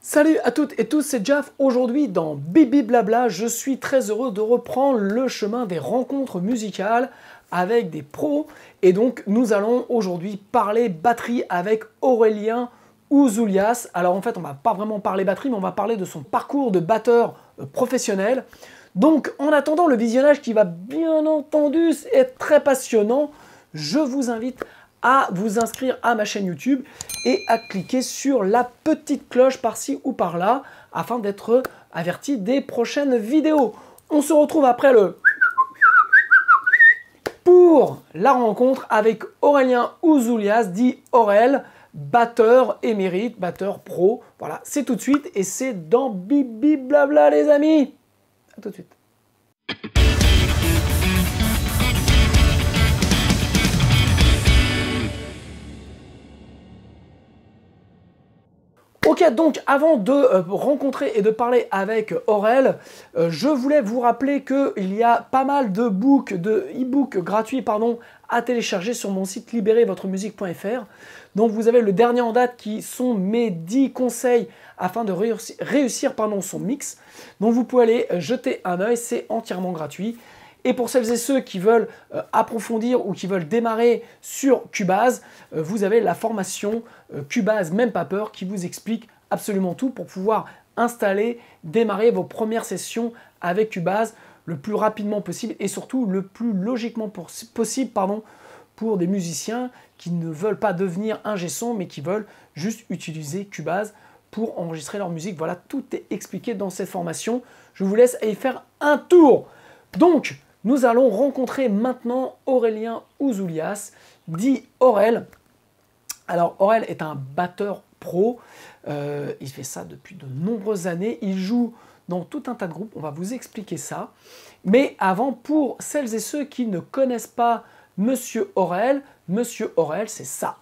Salut à toutes et tous, c'est Jaf. Aujourd'hui dans Bibi Blabla, je suis très heureux de reprendre le chemin des rencontres musicales avec des pros. Et donc nous allons aujourd'hui parler batterie avec Aurélien Ouzoulias. Alors en fait on va pas vraiment parler batterie, mais on va parler de son parcours de batteur professionnel. Donc en attendant le visionnage qui va bien entendu être très passionnant, je vous invite à vous inscrire à ma chaîne YouTube et à cliquer sur la petite cloche par-ci ou par-là afin d'être averti des prochaines vidéos. On se retrouve après pour la rencontre avec Aurélien Ouzoulias, dit Aurel, batteur émérite, batteur pro. Voilà, c'est tout de suite et c'est dans Bibi Blabla les amis. À tout de suite. Ok, donc avant de rencontrer et de parler avec Aurel, je voulais vous rappeler qu'il y a pas mal de e-books gratuits à télécharger sur mon site libérezvotremusique.fr. Donc vous avez le dernier en date qui sont mes 10 conseils afin de réussir son mix. Donc vous pouvez aller jeter un œil, c'est entièrement gratuit. Et pour celles et ceux qui veulent approfondir ou qui veulent démarrer sur Cubase, vous avez la formation Cubase Même Pas Peur qui vous explique absolument tout pour pouvoir installer, démarrer vos premières sessions avec Cubase le plus rapidement possible et surtout le plus logiquement possible pour des musiciens qui ne veulent pas devenir ingé son mais qui veulent juste utiliser Cubase pour enregistrer leur musique. Voilà, tout est expliqué dans cette formation. Je vous laisse aller faire un tour. Donc, nous allons rencontrer maintenant Aurélien Ouzoulias, dit Aurel. Alors, Aurel est un batteur pro. Il fait ça depuis de nombreuses années. Il joue dans tout un tas de groupes. On va vous expliquer ça. Mais avant, pour celles et ceux qui ne connaissent pas Monsieur Aurel, c'est ça.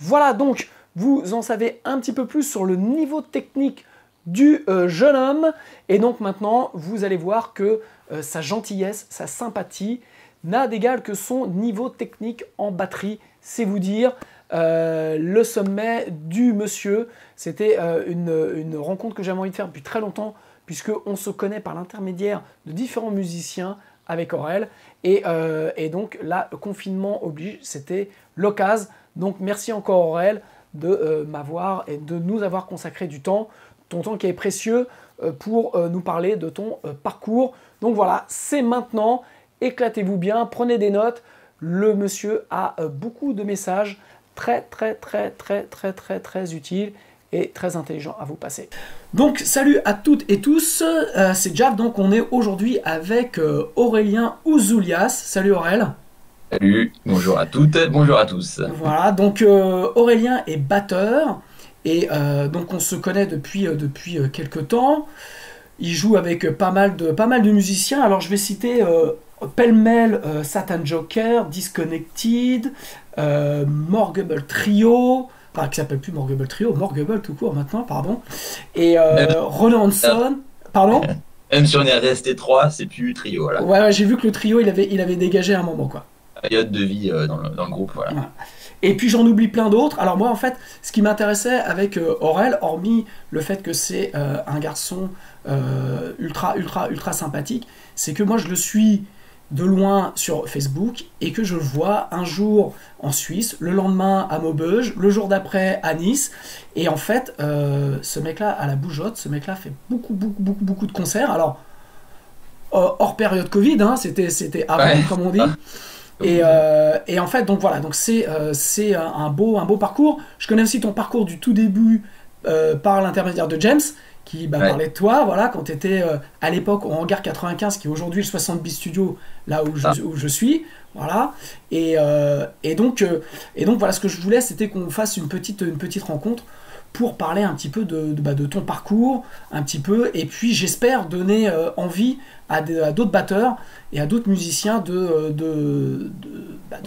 Voilà, donc vous en savez un petit peu plus sur le niveau technique du jeune homme. Et donc maintenant, vous allez voir que sa gentillesse, sa sympathie n'a d'égal que son niveau technique en batterie. C'est vous dire le sommet du monsieur. C'était une rencontre que j'avais envie de faire depuis très longtemps, puisqu'on se connaît par l'intermédiaire de différents musiciens avec Aurel. Et donc là, le confinement oblige, c'était l'occasion. Donc merci encore Aurel de m'avoir et de nous avoir consacré du temps, ton temps qui est précieux pour nous parler de ton parcours. Donc voilà, c'est maintenant, éclatez-vous bien, prenez des notes. Le monsieur a beaucoup de messages très utiles et très intelligents à vous passer. Donc salut à toutes et tous, c'est Jaf, donc on est aujourd'hui avec Aurélien Ouzoulias. Salut Aurel. Salut, bonjour à toutes, bonjour à tous. Voilà, donc Aurélien est batteur et donc on se connaît depuis quelques temps. Il joue avec pas mal de musiciens. Alors je vais citer pêle-mêle Satan Joker, Disconnected, Morgable Trio, enfin qui s'appelle plus Morgable Trio, Morgable tout court maintenant, pardon. Et Ronan Hanson, pardon. Même si on est resté 3, c'est plus trio, voilà. Ouais, j'ai vu que le trio il avait dégagé à un moment quoi. Période de vie dans le groupe, voilà. Ouais. Et puis j'en oublie plein d'autres. Alors moi en fait, ce qui m'intéressait avec Aurel, hormis le fait que c'est un garçon ultra sympathique, c'est que moi je le suis de loin sur Facebook et que je le vois un jour en Suisse, le lendemain à Maubeuge, le jour d'après à Nice. Et en fait, ce mec-là a la bougeotte, ce mec-là fait beaucoup de concerts. Alors, hors période Covid, hein, c'était avant, ouais, comme on dit. Et en fait, donc voilà, donc c'est un beau parcours. Je connais aussi ton parcours du tout début par l'intermédiaire de James, qui Ouais. parlait de toi, voilà, quand tu étais à l'époque au Hangar 95, qui est aujourd'hui le 70 Studio, là Ah, où je suis, voilà. Et donc voilà, ce que je voulais, c'était qu'on fasse une petite rencontre pour parler un petit peu de ton parcours, un petit peu, et puis j'espère donner envie à d'autres batteurs et à d'autres musiciens de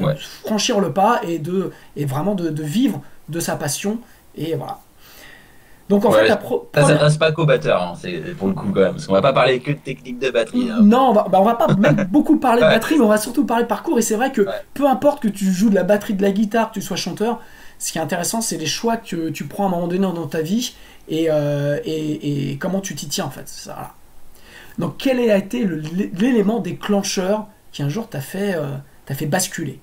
ouais. franchir le pas et vraiment de vivre de sa passion. Et voilà. Donc en fait, Ouais, la ça première. s'adresse pas qu'aux batteurs, hein, c'est pour le coup quand même, parce qu'on va pas parler que de technique de batterie, hein. Non, on va pas même beaucoup parler de Ouais, batterie, mais on va surtout parler de parcours. Et c'est vrai que ouais. peu importe que tu joues de la batterie, de la guitare, que tu sois chanteur, ce qui est intéressant, c'est les choix que tu prends à un moment donné dans ta vie et comment tu t'y tiens en fait. Ça, voilà. Donc quel a été l'élément déclencheur qui un jour t'a fait basculer?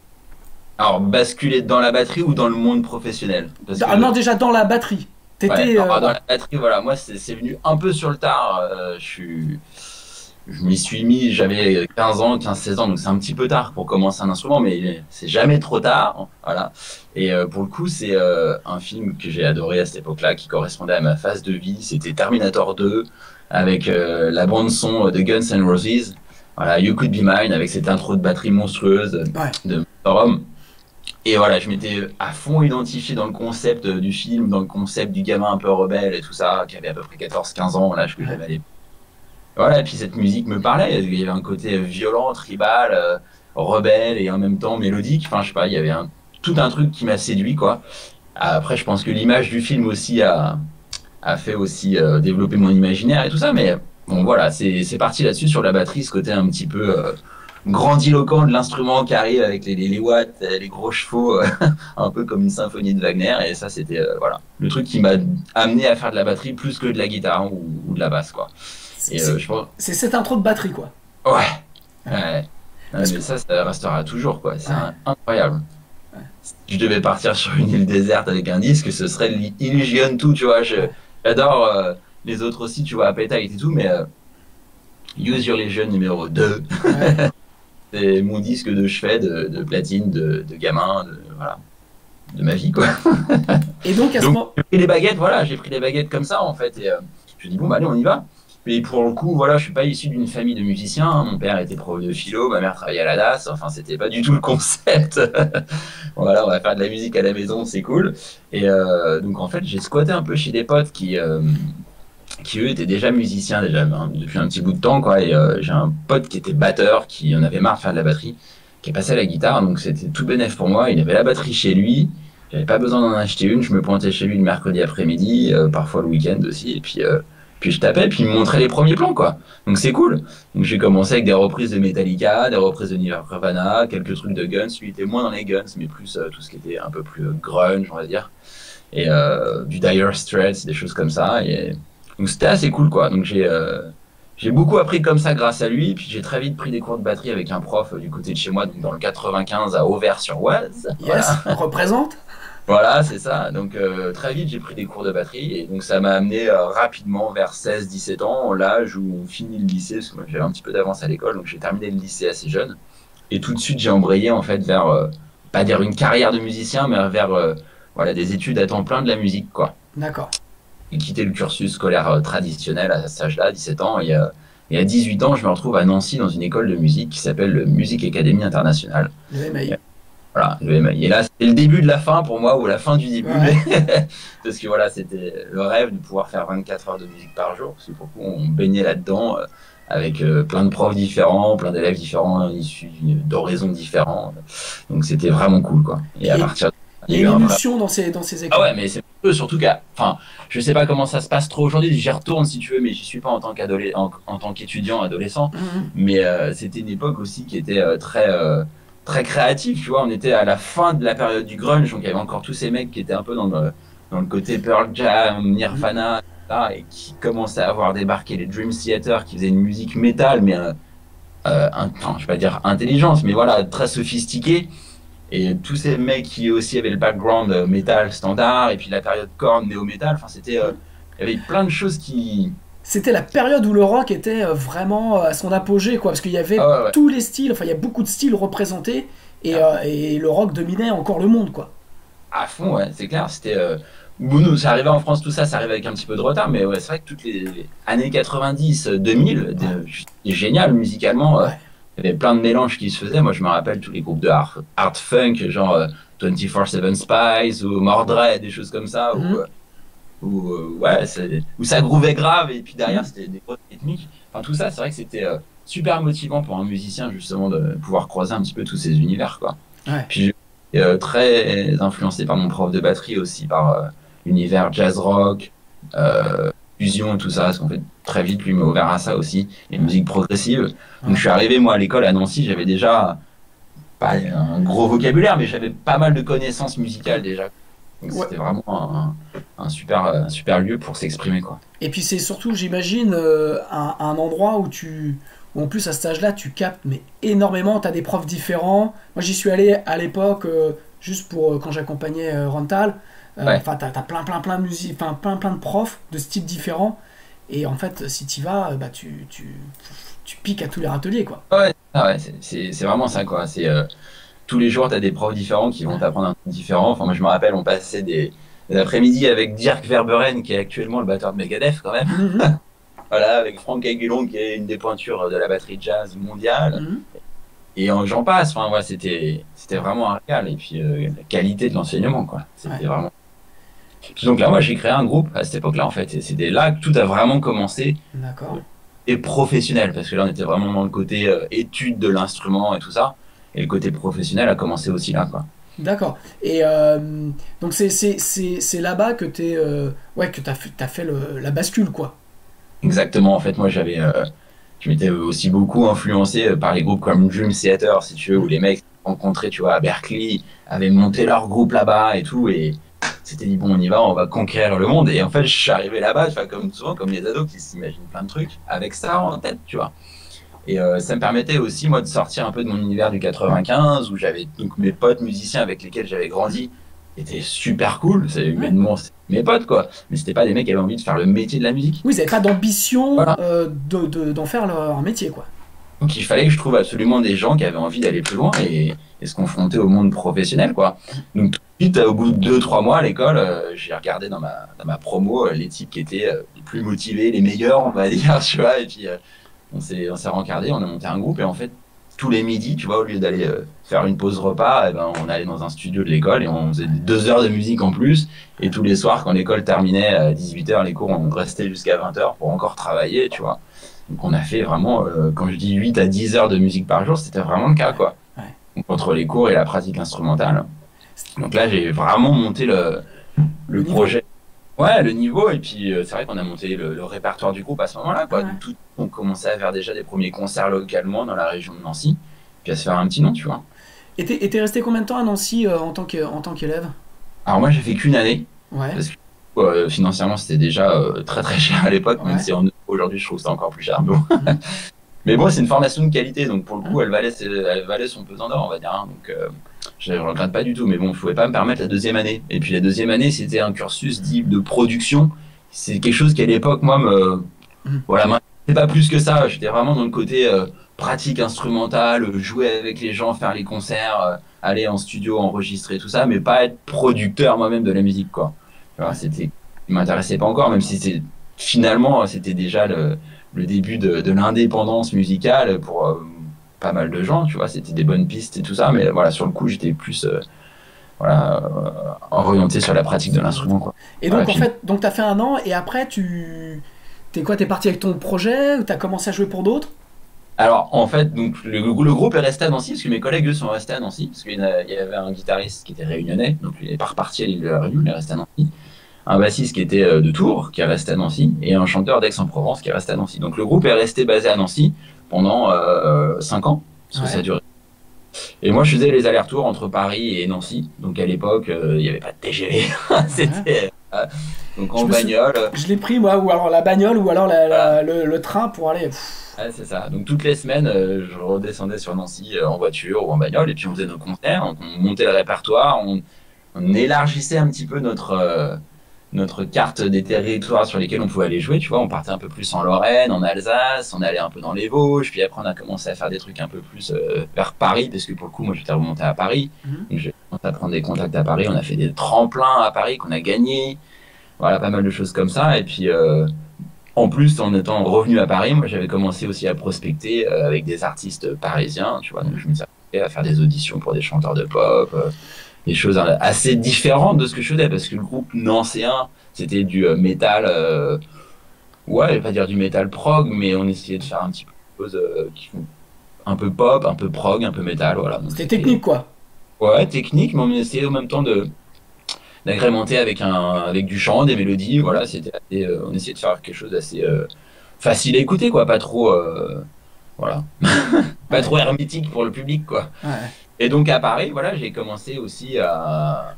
Alors, basculer dans la batterie ou dans le monde professionnel? Parce Ah non, que, déjà dans la batterie. ouais, T'étais. alors, dans Ouais. la batterie, voilà, moi, c'est venu un peu sur le tard. Je m'y suis mis, j'avais 15 ans, 15-16 ans, donc c'est un petit peu tard pour commencer un instrument, mais c'est jamais trop tard. Voilà. Et pour le coup, c'est un film que j'ai adoré à cette époque-là, qui correspondait à ma phase de vie. C'était Terminator 2, avec la bande-son de Guns N' Roses. Voilà, You Could Be Mine, avec cette intro de batterie monstrueuse de Motorhome. Et voilà, je m'étais à fond identifié dans le concept du film, dans le concept du gamin un peu rebelle et tout ça, qui avait à peu près 14-15 ans, l'âge que Ouais. j'avais à l'époque. Voilà, et puis cette musique me parlait. Il y avait un côté violent, tribal, rebelle et en même temps mélodique. Enfin, je sais pas, il y avait tout un truc qui m'a séduit, quoi. Après, je pense que l'image du film aussi a fait aussi développer mon imaginaire et tout ça. Mais bon, voilà, c'est parti là-dessus sur la batterie, ce côté un petit peu grandiloquent de l'instrument qui arrive avec les watts, les gros chevaux, un peu comme une symphonie de Wagner. Et ça, c'était voilà, le truc qui m'a amené à faire de la batterie plus que de la guitare, hein, ou de la basse, quoi. C'est Et c'est- je pense, c'est cette intro de batterie, quoi. ouais, Ouais. ouais. Ouais, Parce mais que. ça restera toujours, quoi. C'est Ouais. incroyable. Ouais. Si je devais partir sur une île déserte avec un disque, ce serait Illusion 2, tu vois. J'adore les autres aussi, tu vois, Appetite et tout, mais Use Your Illusion numéro 2, Ouais. c'est mon disque de chevet, de platine, de gamin, voilà, de ma vie, quoi. Et donc à ce Donc, moment. j'ai pris les baguettes, voilà, j'ai pris les baguettes comme ça, en fait, et je me dis, bon, bah, allez, on y va. Mais pour le coup, voilà, je suis pas issu d'une famille de musiciens, hein. Mon père était prof de philo, ma mère travaillait à la DAS, enfin, c'était pas du tout le concept. Voilà, on va faire de la musique à la maison, c'est cool. Et donc, en fait, j'ai squatté un peu chez des potes qui eux, étaient déjà musiciens, déjà, hein, depuis un petit bout de temps, quoi. Et j'ai un pote qui était batteur, qui en avait marre de faire de la batterie, qui est passé à la guitare, donc c'était tout bénef pour moi. Il avait la batterie chez lui. J'avais pas besoin d'en acheter une, je me pointais chez lui le mercredi après-midi, parfois le week-end aussi, et puis je tapais, puis il me montrait les premiers plans, quoi. Donc c'est cool. Donc j'ai commencé avec des reprises de Metallica, des reprises de Nirvana, quelques trucs de Guns. Lui était moins dans les Guns, mais plus tout ce qui était un peu plus grunge, on va dire. Et du Dire Straits, des choses comme ça. Donc c'était assez cool, quoi. Donc j'ai beaucoup appris comme ça grâce à lui, puis j'ai très vite pris des cours de batterie avec un prof du côté de chez moi, donc dans le 95 à Auvers-sur-Oise. Yes, Voilà. représente. Voilà, c'est ça. Donc très vite, j'ai pris des cours de batterie et donc ça m'a amené rapidement vers 16-17 ans, l'âge où on finit le lycée, parce que moi j'avais un petit peu d'avance à l'école, donc j'ai terminé le lycée assez jeune. Et tout de suite, j'ai embrayé en fait vers, pas dire une carrière de musicien, mais vers voilà, des études à temps plein de la musique, quoi. D'accord. Et quitter le cursus scolaire traditionnel à cet âge-là, 17 ans. Et à 18 ans, je me retrouve à Nancy dans une école de musique qui s'appelle le Music Academy International. Le MAI. Voilà, le MI. Et là, c'était le début de la fin pour moi, ou la fin du début. Ouais. Parce que voilà, c'était le rêve de pouvoir faire 24 heures de musique par jour. Parce que pour le coup, on baignait là-dedans avec plein de profs différents, plein d'élèves différents, issus d'horizons différents. Donc c'était vraiment cool, quoi. Et à Et partir de là, il y il y a a eu une un vrai. émulsion dans ces Ah écoles. ouais, mais c'est peu, surtout qu'à. Enfin, je sais pas comment ça se passe trop aujourd'hui, j'y retourne si tu veux, mais j'y suis pas en tant en tant qu'étudiant adolescent. Mhm. Mais c'était une époque aussi qui était très créative, tu vois. On était à la fin de la période du grunge, donc il y avait encore tous ces mecs qui étaient un peu dans le côté Pearl Jam, Mhm. Nirvana, etc., et qui commençaient à avoir débarqué les Dream Theater, qui faisaient une musique métal, mais enfin, je vais pas dire intelligence, mais voilà, très sophistiquée. Et tous ces mecs qui aussi avaient le background métal standard, et puis la période Korn, néo-métal, enfin, il y avait plein de choses qui. C'était la période où le rock était vraiment à son apogée, quoi, parce qu'il y Ah avait ouais, ouais. tous les styles, enfin il y a beaucoup de styles représentés, et le rock dominait encore le monde, quoi. À fond, ouais, c'est clair. C'était Bon, nous, c'est arrivé en France, tout ça, ça arrive avec un petit peu de retard, mais ouais, c'est vrai que toutes les années 90, 2000, Ouais. c'était génial musicalement. Ouais. Il y avait plein de mélanges qui se faisaient. Moi, je me rappelle tous les groupes de art funk, genre 24/7 Spice ou Mordred, des choses comme ça, Mhm. ouais, où ça groovait grave, et puis derrière, Mhm. c'était des grosses rythmiques. Enfin, tout ça, c'est vrai que c'était super motivant pour un musicien, justement, de pouvoir croiser un petit peu tous ces univers, quoi. Ouais. Puis, j'ai très influencé par mon prof de batterie aussi, par l'univers jazz rock, fusion, tout ça, parce qu'en fait, très vite, lui m'a ouvert à ça aussi, et musique progressive. Donc, Ouais. je suis arrivé, moi, à l'école à Nancy, j'avais déjà pas un gros vocabulaire, mais j'avais pas mal de connaissances musicales déjà. Donc, Ouais. c'était vraiment un super lieu pour s'exprimer, quoi. Et puis c'est surtout, j'imagine, un endroit où en plus à cet âge-là, tu captes mais énormément, tu as des profs différents. Moi j'y suis allé à l'époque, juste pour quand j'accompagnais Rontal. Ouais, Enfin, t'as plein de musique, enfin plein de profs de styles différents. Et en fait, si tu vas, bah, tu piques à tous les râteliers, quoi. ouais, c'est vraiment ça, quoi. C'est tous les jours, tu as des profs différents qui vont t'apprendre un truc différent. Enfin, moi, je me rappelle, on passait des après-midi avec Dirk Verbeuren, qui est actuellement le batteur de Megadeth, quand même. Mhm, Voilà, avec Frank Aguilon, qui est une des pointures de la batterie jazz mondiale. mhm. Et j'en passe. Enfin, ouais, c'était vraiment un régal. Et puis, la qualité de l'enseignement, quoi. C'était Ouais, vraiment. Puis donc là, moi, j'ai créé un groupe à cette époque-là, en fait. Et c'était là que tout a vraiment commencé. d'accord. Et professionnel, parce que là, on était vraiment dans le côté étude de l'instrument et tout ça. Et le côté professionnel a commencé aussi là, quoi. D'accord. Et donc c'est là-bas que ouais, que t'as fait la bascule, quoi. Exactement. En fait, moi, je m'étais aussi beaucoup influencé par les groupes comme Dream Theater, si tu veux, où Mhm. les mecs rencontrés, tu vois, à Berkeley, avaient monté leur groupe là-bas et tout. Et c'était dit, bon, on y va, on va conquérir le monde. Et en fait, je suis arrivé là-bas, tu vois, comme souvent, comme les ados qui s'imaginent plein de trucs, avec ça en tête, tu vois. Et ça me permettait aussi, moi, de sortir un peu de mon univers du 95, où j'avais donc mes potes musiciens avec lesquels j'avais grandi, qui étaient super cool. C'est Ouais. humainement, c'est mes potes, quoi. Mais c'était pas des mecs qui avaient envie de faire le métier de la musique. Oui, ils n'avaient pas d'ambition Voilà. d'en faire leur métier, quoi. Donc il fallait que je trouve absolument des gens qui avaient envie d'aller plus loin et se confronter au monde professionnel, quoi. Donc tout de suite, au bout de 2, 3 mois à l'école, j'ai regardé dans ma promo les types qui étaient les plus motivés, les meilleurs, on va dire, tu vois. Et puis on s'est rencardé, on a monté un groupe et en fait, tous les midis, tu vois, au lieu d'aller faire une pause repas, eh ben, on allait dans un studio de l'école et on faisait 2 heures de musique en plus. Et tous les soirs, quand l'école terminait à 18h, les cours, on restait jusqu'à 20h pour encore travailler, tu vois. Donc on a fait vraiment, quand je dis 8 à 10 heures de musique par jour, c'était vraiment le cas, Ouais, quoi. ouais. Donc, entre les cours et la pratique instrumentale. Donc là, j'ai vraiment monté Le le niveau. projet. Ouais, le niveau, et puis c'est vrai qu'on a monté le répertoire du groupe à ce moment-là, Ah quoi. ouais. Donc, on commençait à faire déjà des premiers concerts localement dans la région de Nancy, puis à se faire un petit nom, tu vois. Et t'es resté combien de temps à Nancy en tant qu'élève? Alors moi, j'ai fait qu'une année, Ouais, parce que financièrement, c'était déjà très très cher à l'époque, même ouais. si aujourd'hui, je trouve ça encore plus cher. Mais bon, Mhm, mais bon, c'est une formation de qualité, donc pour le coup, mhm. elle valait son pesant d'or, on va dire, hein. Donc je ne regrette pas du tout, mais bon, je ne pouvais pas me permettre la deuxième année. Et puis la deuxième année, c'était un cursus dit de production. C'est quelque chose qui à l'époque, moi, Mhm. voilà, m'intéressait pas plus que ça. J'étais vraiment dans le côté pratique instrumentale, jouer avec les gens, faire les concerts, aller en studio, enregistrer tout ça, mais pas être producteur moi-même de la musique, quoi. Tu vois, Ouais. c'était, il m'intéressait pas encore, même si finalement, c'était déjà le début de l'indépendance musicale pour pas mal de gens, tu vois, c'était des bonnes pistes et tout ça, mais voilà, sur le coup, j'étais plus voilà, orienté sur la pratique de l'instrument, quoi. Et Voilà, donc en puis, fait, donc t'as fait un an et après t'es parti avec ton projet ou t'as commencé à jouer pour d'autres? alors, en fait, donc, le groupe est resté à Nancy, parce que mes collègues, eux, sont restés à Nancy, parce qu'il y avait un guitariste qui était réunionnais, donc il n'est pas reparti à l'île de la Réunion, il est resté à Nancy. Un bassiste qui était de Tours, qui est resté à Nancy, et un chanteur d'Aix-en-Provence qui est resté à Nancy. Donc le groupe est resté basé à Nancy pendant 5 ans, parce que ça a Ouais. duré. Et moi, je faisais les allers-retours entre Paris et Nancy. Donc à l'époque, il n'y avait pas de TGV. Ouais. C'était donc Je en me sou- bagnole. je l'ai pris moi, ou alors la bagnole, ou alors Voilà. le train pour aller. Pff, Ouais, c'est ça. Donc toutes les semaines, je redescendais sur Nancy en voiture ou en bagnole, et puis on faisait nos concerts, donc on montait le répertoire, on élargissait un petit peu notre carte des territoires sur lesquels on pouvait aller jouer. Tu vois, on partait un peu plus en Lorraine, en Alsace, on allait un peu dans les Vosges, puis après on a commencé à faire des trucs un peu plus vers Paris, parce que pour le coup, moi j'étais remonté à Paris, mhm. donc j'ai commencé à prendre des contacts à Paris. On a fait des tremplins à Paris qu'on a gagnés. Voilà, pas mal de choses comme ça. Et puis, en plus, en étant revenu à Paris, moi, j'avais commencé aussi à prospecter avec des artistes parisiens, tu vois. Donc, je me suis amusé à faire des auditions pour des chanteurs de pop, des choses assez différentes de ce que je faisais, parce que le groupe nancéen, c'était du métal, ouais, je vais pas dire du métal prog, mais on essayait de faire un petit peu de choses qui font un peu pop, un peu prog, un peu métal, voilà. Donc, C'était technique, quoi. ouais, technique, mais on essayait en même temps d'agrémenter avec du chant, des mélodies, voilà, on essayait de faire quelque chose d'assez facile à écouter, quoi, pas trop, voilà, pas trop hermétique pour le public, quoi. Ouais. Et donc à Paris, voilà, j'ai commencé aussi à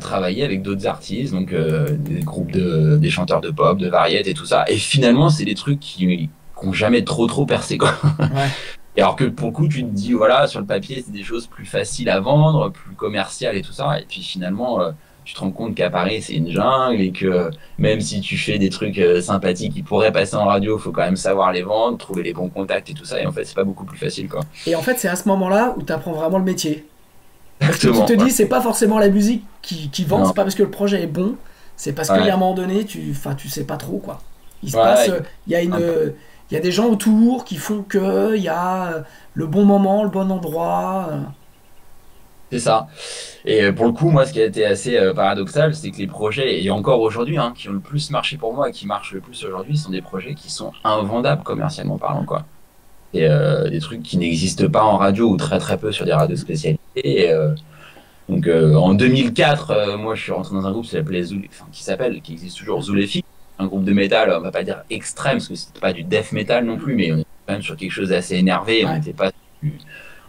travailler avec d'autres artistes, donc des groupes des chanteurs de pop, de variétés et tout ça. Et finalement, c'est des trucs qui n'ont jamais trop percé, quoi. Ouais. Et alors que pour le coup, tu te dis, voilà, sur le papier, c'est des choses plus faciles à vendre, plus commerciales et tout ça. Et puis finalement, tu te rends compte qu'à Paris, c'est une jungle et que même si tu fais des trucs sympathiques qui pourraient passer en radio, il faut quand même savoir les vendre, trouver les bons contacts et tout ça. Et en fait, c'est pas beaucoup plus facile, quoi. Et en fait, c'est à ce moment-là où tu apprends vraiment le métier. Parce que Exactement, tu te dis, ouais. c'est pas forcément la musique qui vend, Non. c'est pas parce que le projet est bon, c'est parce qu'il Ouais. y a un moment donné, tu sais pas trop, quoi. Il se Ouais, passe, il y a un peu. il y a des gens autour qui font que il y a le bon moment, le bon endroit. C'est ça. Et pour le coup, moi, ce qui a été assez paradoxal, c'est que les projets, et encore aujourd'hui, hein, qui ont le plus marché pour moi et qui marchent le plus aujourd'hui, sont des projets qui sont invendables commercialement parlant, quoi. Et des trucs qui n'existent pas en radio ou très peu sur des radios spécialisées. Et, donc en 2004, moi, je suis rentré dans un groupe qui existe toujours, Zoulefix, un groupe de métal, on va pas dire extrême, parce que c'était pas du death metal non plus, mais on était quand même sur quelque chose d'assez énervé. Ouais.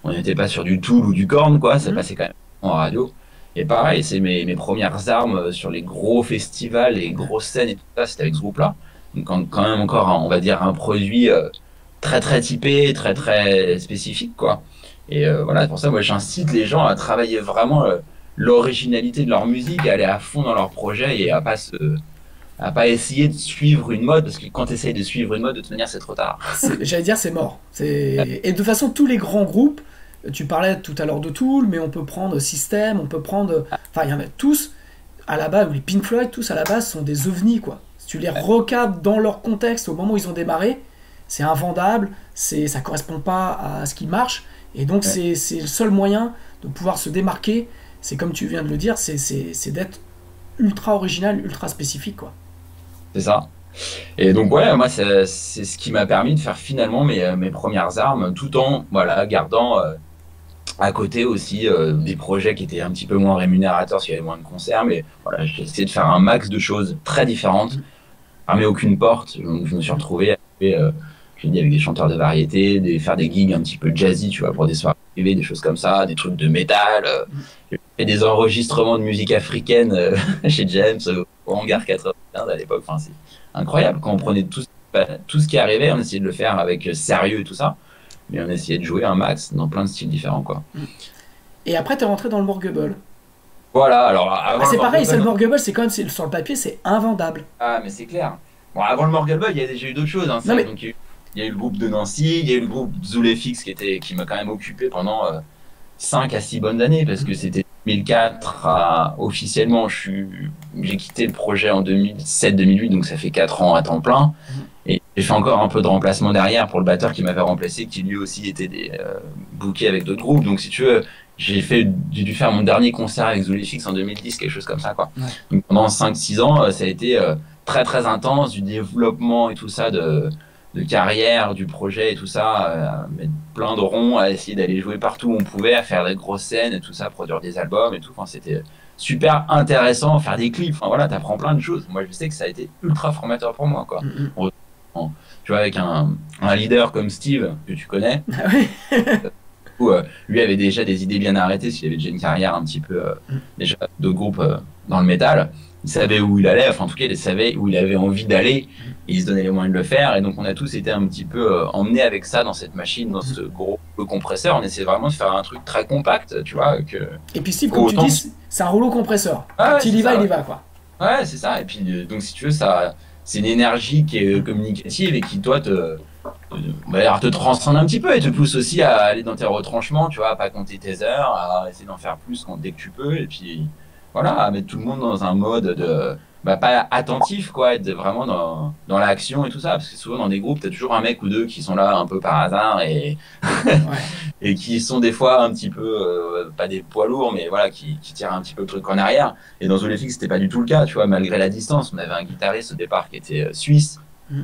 On n'était pas sur du Tool ou du Korn, quoi. Ça Mhm. passait quand même en radio. Et pareil, c'est mes premières armes sur les gros festivals, les grosses scènes et tout ça, c'était avec ce groupe-là. Donc quand même encore, on va dire, un produit très typé, très spécifique, quoi. Et voilà, c'est pour ça, moi, j'incite les gens à travailler vraiment l'originalité de leur musique, à aller à fond dans leur projet et à pas essayer de suivre une mode, parce que quand tu essayes de suivre une mode, de toute manière, c'est trop tard. J'allais dire, c'est mort. Et de toute façon, tous les grands groupes, tu parlais tout à l'heure de Tool, mais on peut prendre System, on peut prendre. Enfin, il y en a tous, à la base, ou les Pink Floyd, tous à la base sont des ovnis, quoi. Si tu les recadres dans leur contexte au moment où ils ont démarré, c'est invendable, ça correspond pas à ce qui marche, et donc Ouais, c'est le seul moyen de pouvoir se démarquer. C'est comme tu viens de le dire, c'est d'être ultra original, ultra spécifique, quoi. c'est ça. Et donc, ouais, moi, c'est ce qui m'a permis de faire finalement mes premières armes, tout en voilà, gardant à côté aussi des projets qui étaient un petit peu moins rémunérateurs, parce qu'il y avait moins de concerts, mais voilà, j'ai essayé de faire un max de choses très différentes, fermer aucune porte. Donc, je me suis retrouvé à jouer, je dis, avec des chanteurs de variété, faire des gigs un petit peu jazzy, tu vois, pour des soirées privées, des choses comme ça, des trucs de métal, j'ai fait des enregistrements de musique africaine chez James au hangar 95 à l'époque. Enfin, c'est incroyable quand on prenait tout ce qui arrivait, on essayait de le faire avec sérieux et tout ça, mais on essayait de jouer un max dans plein de styles différents, quoi. Et après, t'es rentré dans le Morgable. Voilà, alors Bah, avant le c'est pareil, c'est le Morgul, Morgable, c'est quand même, sur le papier, c'est invendable. ah, mais c'est clair. Bon, avant le Morgul, il y a déjà eu d'autres choses, hein. C'est Non vrai, mais, donc, il y a eu le groupe de Nancy, il y a eu le groupe Zoulefix qui m'a quand même occupé pendant 5 à 6 bonnes années, parce que c'était 2004 officiellement, j'ai quitté le projet en 2007-2008, donc ça fait 4 ans à temps plein. Et j'ai fait encore un peu de remplacement derrière pour le batteur qui m'avait remplacé, qui lui aussi était bookés avec d'autres groupes. Donc si tu veux, j'ai dû faire mon dernier concert avec Zoulefix en 2010, quelque chose comme ça, quoi. ouais. Donc pendant 5-6 ans, ça a été très intense, du développement et tout ça, de carrière, du projet et tout ça, à mettre plein de ronds, à essayer d'aller jouer partout où on pouvait, à faire des grosses scènes et tout ça, produire des albums et tout. Enfin, c'était super intéressant, faire des clips. Enfin voilà, t'apprends plein de choses. Moi, je sais que ça a été ultra formateur pour moi, quoi. Mm, mm. Tu vois, avec un leader comme Steve, que tu connais, Ah oui. où, lui avait déjà des idées bien arrêtées, parce qu'il avait déjà une carrière un petit peu, déjà d'autres groupes dans le métal. Il savait où il allait, enfin en tout cas, il savait où il avait envie d'aller, et il se donnait les moyens de le faire. Et donc, on a tous été un petit peu emmenés avec ça dans cette machine, dans ce gros compresseur. On essayait vraiment de faire un truc très compact, tu vois, que Et puis Steve, faut comme tu autant. dis, c'est un rouleau compresseur. Ah ouais, Quand il c'est y va, ça, il y ouais. va, quoi. Ouais, c'est ça. Et puis, donc, si tu veux, ça, c'est une énergie qui est communicative et qui, toi, te transcende un petit peu et te pousse aussi à aller dans tes retranchements, tu vois, à pas compter tes heures, à essayer d'en faire plus dès que tu peux, et puis voilà, à mettre tout le monde dans un mode de pas attentif, quoi, être vraiment dans l'action et tout ça, parce que souvent dans des groupes, t'as toujours un mec ou deux qui sont là un peu par hasard et, Ouais. et qui sont des fois un petit peu, pas des poids lourds, mais voilà, qui tirent un petit peu le truc en arrière. Et dans Olefix, c'était pas du tout le cas, tu vois, malgré la distance. On avait un guitariste au départ qui était suisse. Mm.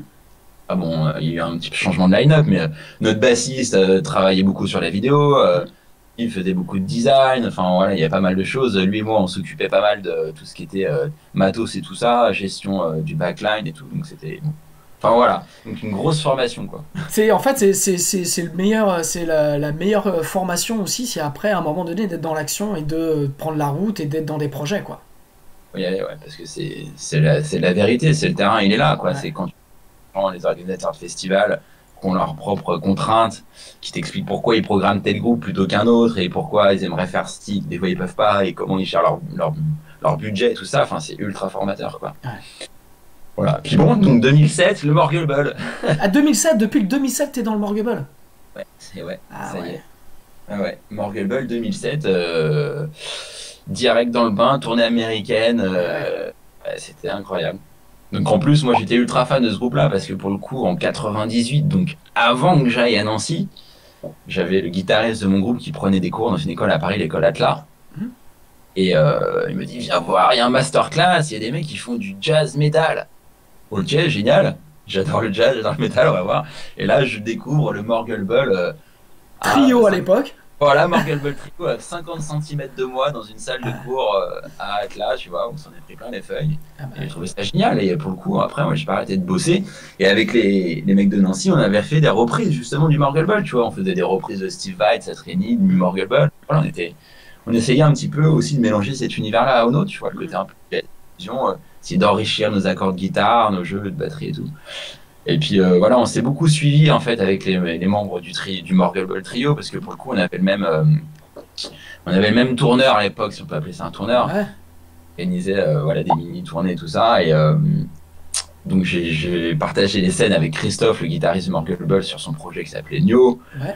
Ah bon, il y a eu un petit changement de line-up, mais notre bassiste travaillait beaucoup sur la vidéo, il faisait beaucoup de design, enfin voilà, il y a pas mal de choses. Lui et moi, on s'occupait pas mal de tout ce qui était matos et tout ça, gestion du backline et tout, donc c'était... Enfin voilà, donc une grosse formation, quoi. En fait, c'est le meilleur, c'est la meilleure formation aussi, c'est après, à un moment donné, d'être dans l'action et de prendre la route et d'être dans des projets, quoi. Oui, ouais, parce que c'est la vérité, c'est le terrain, il est là, quoi. Ouais. C'est quand tu prends les organisateurs de festivals qui ont leurs propres contraintes, qui t'expliquent pourquoi ils programment tel groupe plutôt qu'un autre et pourquoi ils aimeraient faire ce type, des fois ils peuvent pas, et comment ils gèrent leur budget, tout ça, enfin c'est ultra formateur, quoi. Ouais. Voilà. Puis bon, donc 2007, le Morgulbul. À 2007, depuis le 2007, t'es dans le Morgubble. Ouais, Ah ça y ouais. est. Ah ouais, Morgulbul 2007, direct dans le bain, tournée américaine, ouais, c'était incroyable. Donc en plus, moi j'étais ultra fan de ce groupe-là parce que pour le coup, en 98, donc avant que j'aille à Nancy, j'avais le guitariste de mon groupe qui prenait des cours dans une école à Paris, l'école Atlas. Mhm. Et il me dit, viens voir, il y a un masterclass, il y a des mecs qui font du jazz metal. Ok, génial. J'adore le jazz, j'adore le metal, on va voir. Et là, je découvre le Morgulbul. Trio à l'époque. Voilà, Morgulbul Trio à 50 cm de moi dans une salle de cours à Atlas, tu vois, on s'en est pris plein les feuilles. Ah bah, Et j'ai trouvé ça génial. Et pour le coup, après, moi, j'ai pas arrêté de bosser. Et avec les mecs de Nancy, on avait fait des reprises justement du Morgulbul, tu vois. On faisait des reprises de Steve Vai, de Satriani, du Morgulbul. Voilà, on essayait un petit peu aussi de mélanger cet univers-là au nôtre, tu vois, le côté un peu fusion, essayer d'enrichir nos accords de guitare, nos jeux de batterie et tout. Et puis voilà, on s'est beaucoup suivi en fait avec les membres du Morgulbul Trio parce que pour le coup, on avait le même tourneur à l'époque, si on peut appeler ça un tourneur. ouais. Organisait voilà, des mini-tournées et tout ça. Et donc j'ai partagé les scènes avec Christophe, le guitariste de Morgulbul, sur son projet qui s'appelait Nio. Ouais.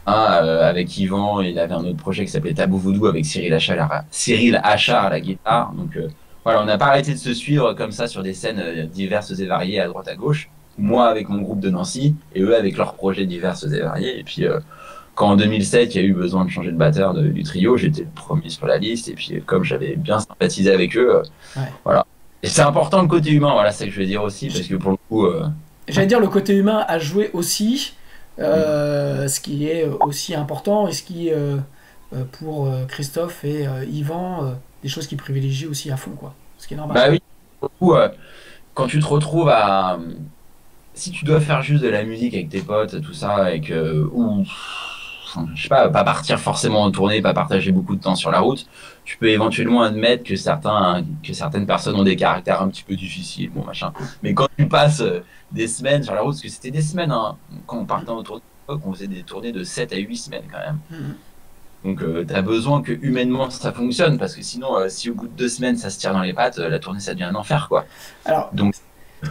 Avec Yvan, il avait un autre projet qui s'appelait Tabou Voodoo avec Cyril Achard à la guitare. Donc voilà, on n'a pas arrêté de se suivre comme ça sur des scènes diverses et variées à droite à gauche. Moi avec mon groupe de Nancy et eux avec leurs projets diverses et variés. Et puis quand en 2007 il y a eu besoin de changer de batteur du trio, j'étais le premier sur la liste. Et puis comme j'avais bien sympathisé avec eux, Ouais. voilà. Et c'est important le côté humain, voilà, c'est ce que je veux dire aussi, parce que pour le coup... J'allais dire le côté humain a joué aussi, ce qui est aussi important et ce qui, pour Christophe et Yvan, des choses qu'ils privilégient aussi à fond, quoi. Ce qui est normal. Bah oui, pour le coup, quand tu te retrouves à... Si tu dois faire juste de la musique avec tes potes, tout ça, et que... Ou, enfin, je sais pas partir forcément en tournée, pas partager beaucoup de temps sur la route, tu peux éventuellement admettre que certaines personnes ont des caractères un petit peu difficiles, bon machin. Mais quand tu passes des semaines sur la route, parce que c'était des semaines, hein, quand on partait en tournée, on faisait des tournées de 7 à 8 semaines quand même. Mhm. Donc tu as besoin que humainement ça fonctionne, parce que sinon, si au bout de 2 semaines ça se tire dans les pattes, la tournée ça devient un enfer, quoi. Alors, Donc,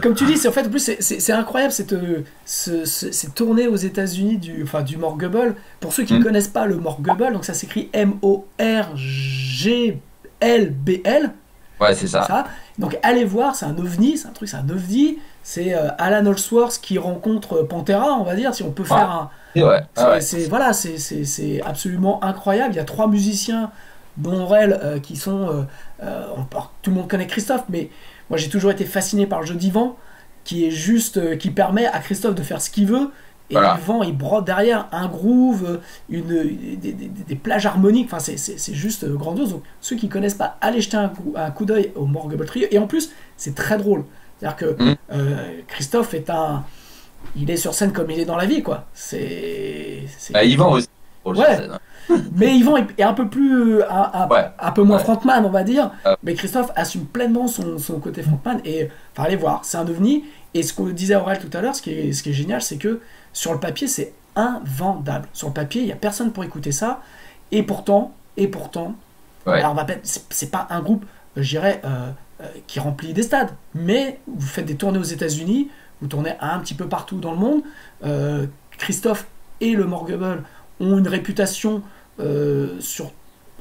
comme tu dis, c'est en fait, en plus, c'est incroyable cette tournée aux États-Unis du Morgubble. Pour ceux qui ne connaissent pas le Morgubble, donc ça s'écrit Morglbl. ouais, c'est ça. Ça. Donc allez voir, c'est un ovni, c'est un ovni. C'est Alan Holdsworth qui rencontre Pantera, on va dire, si on peut faire un. Et ouais, Voilà, c'est absolument incroyable. Il y a 3 musiciens, dont Aurel, qui sont. Tout le monde connaît Christophe, mais moi j'ai toujours été fasciné par le jeu d'Yvan, qui est juste, qui permet à Christophe de faire ce qu'il veut. Et voilà. Yvan, il brode derrière un groove, des plages harmoniques. Enfin, c'est juste grandiose. Donc, ceux qui connaissent pas, allez jeter un coup d'œil au Morgubble Trio. Et en plus, c'est très drôle. C'est-à-dire que Christophe il est sur scène comme il est dans la vie, quoi. Yvan aussi. Ouais. Mais Yvan est un peu plus, un peu moins frontman, on va dire. Mais Christophe assume pleinement son côté frontman. Et enfin, allez voir, c'est un ovni. Et ce qu'on disait à Aurel tout à l'heure, ce qui est génial, c'est que sur le papier, c'est invendable. Sur le papier, il n'y a personne pour écouter ça. Et pourtant, alors c'est pas un groupe, je dirais, qui remplit des stades. Mais vous faites des tournées aux États-Unis, vous tournez un petit peu partout dans le monde. Christophe et le Morgable ont une réputation sur,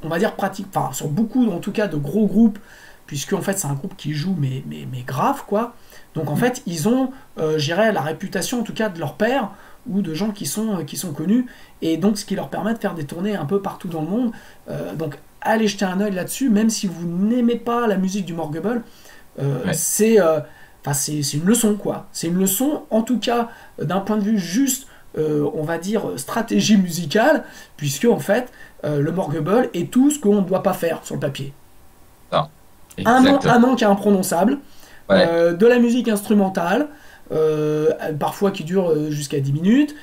on va dire, pratique, enfin sur beaucoup en tout cas de gros groupes, puisque en fait c'est un groupe qui joue mais grave quoi. Donc en fait ils ont, je dirais, la réputation en tout cas de leur père ou de gens qui sont connus, et donc ce qui leur permet de faire des tournées un peu partout dans le monde. Donc allez jeter un œil là-dessus, même si vous n'aimez pas la musique du Morgable, c'est une leçon quoi. C'est une leçon en tout cas d'un point de vue juste, on va dire, stratégie musicale, puisque en fait le Morgable est tout ce qu'on ne doit pas faire sur le papier. Ah, un manque imprononçable, ouais. de la musique instrumentale, parfois qui dure jusqu'à 10 minutes,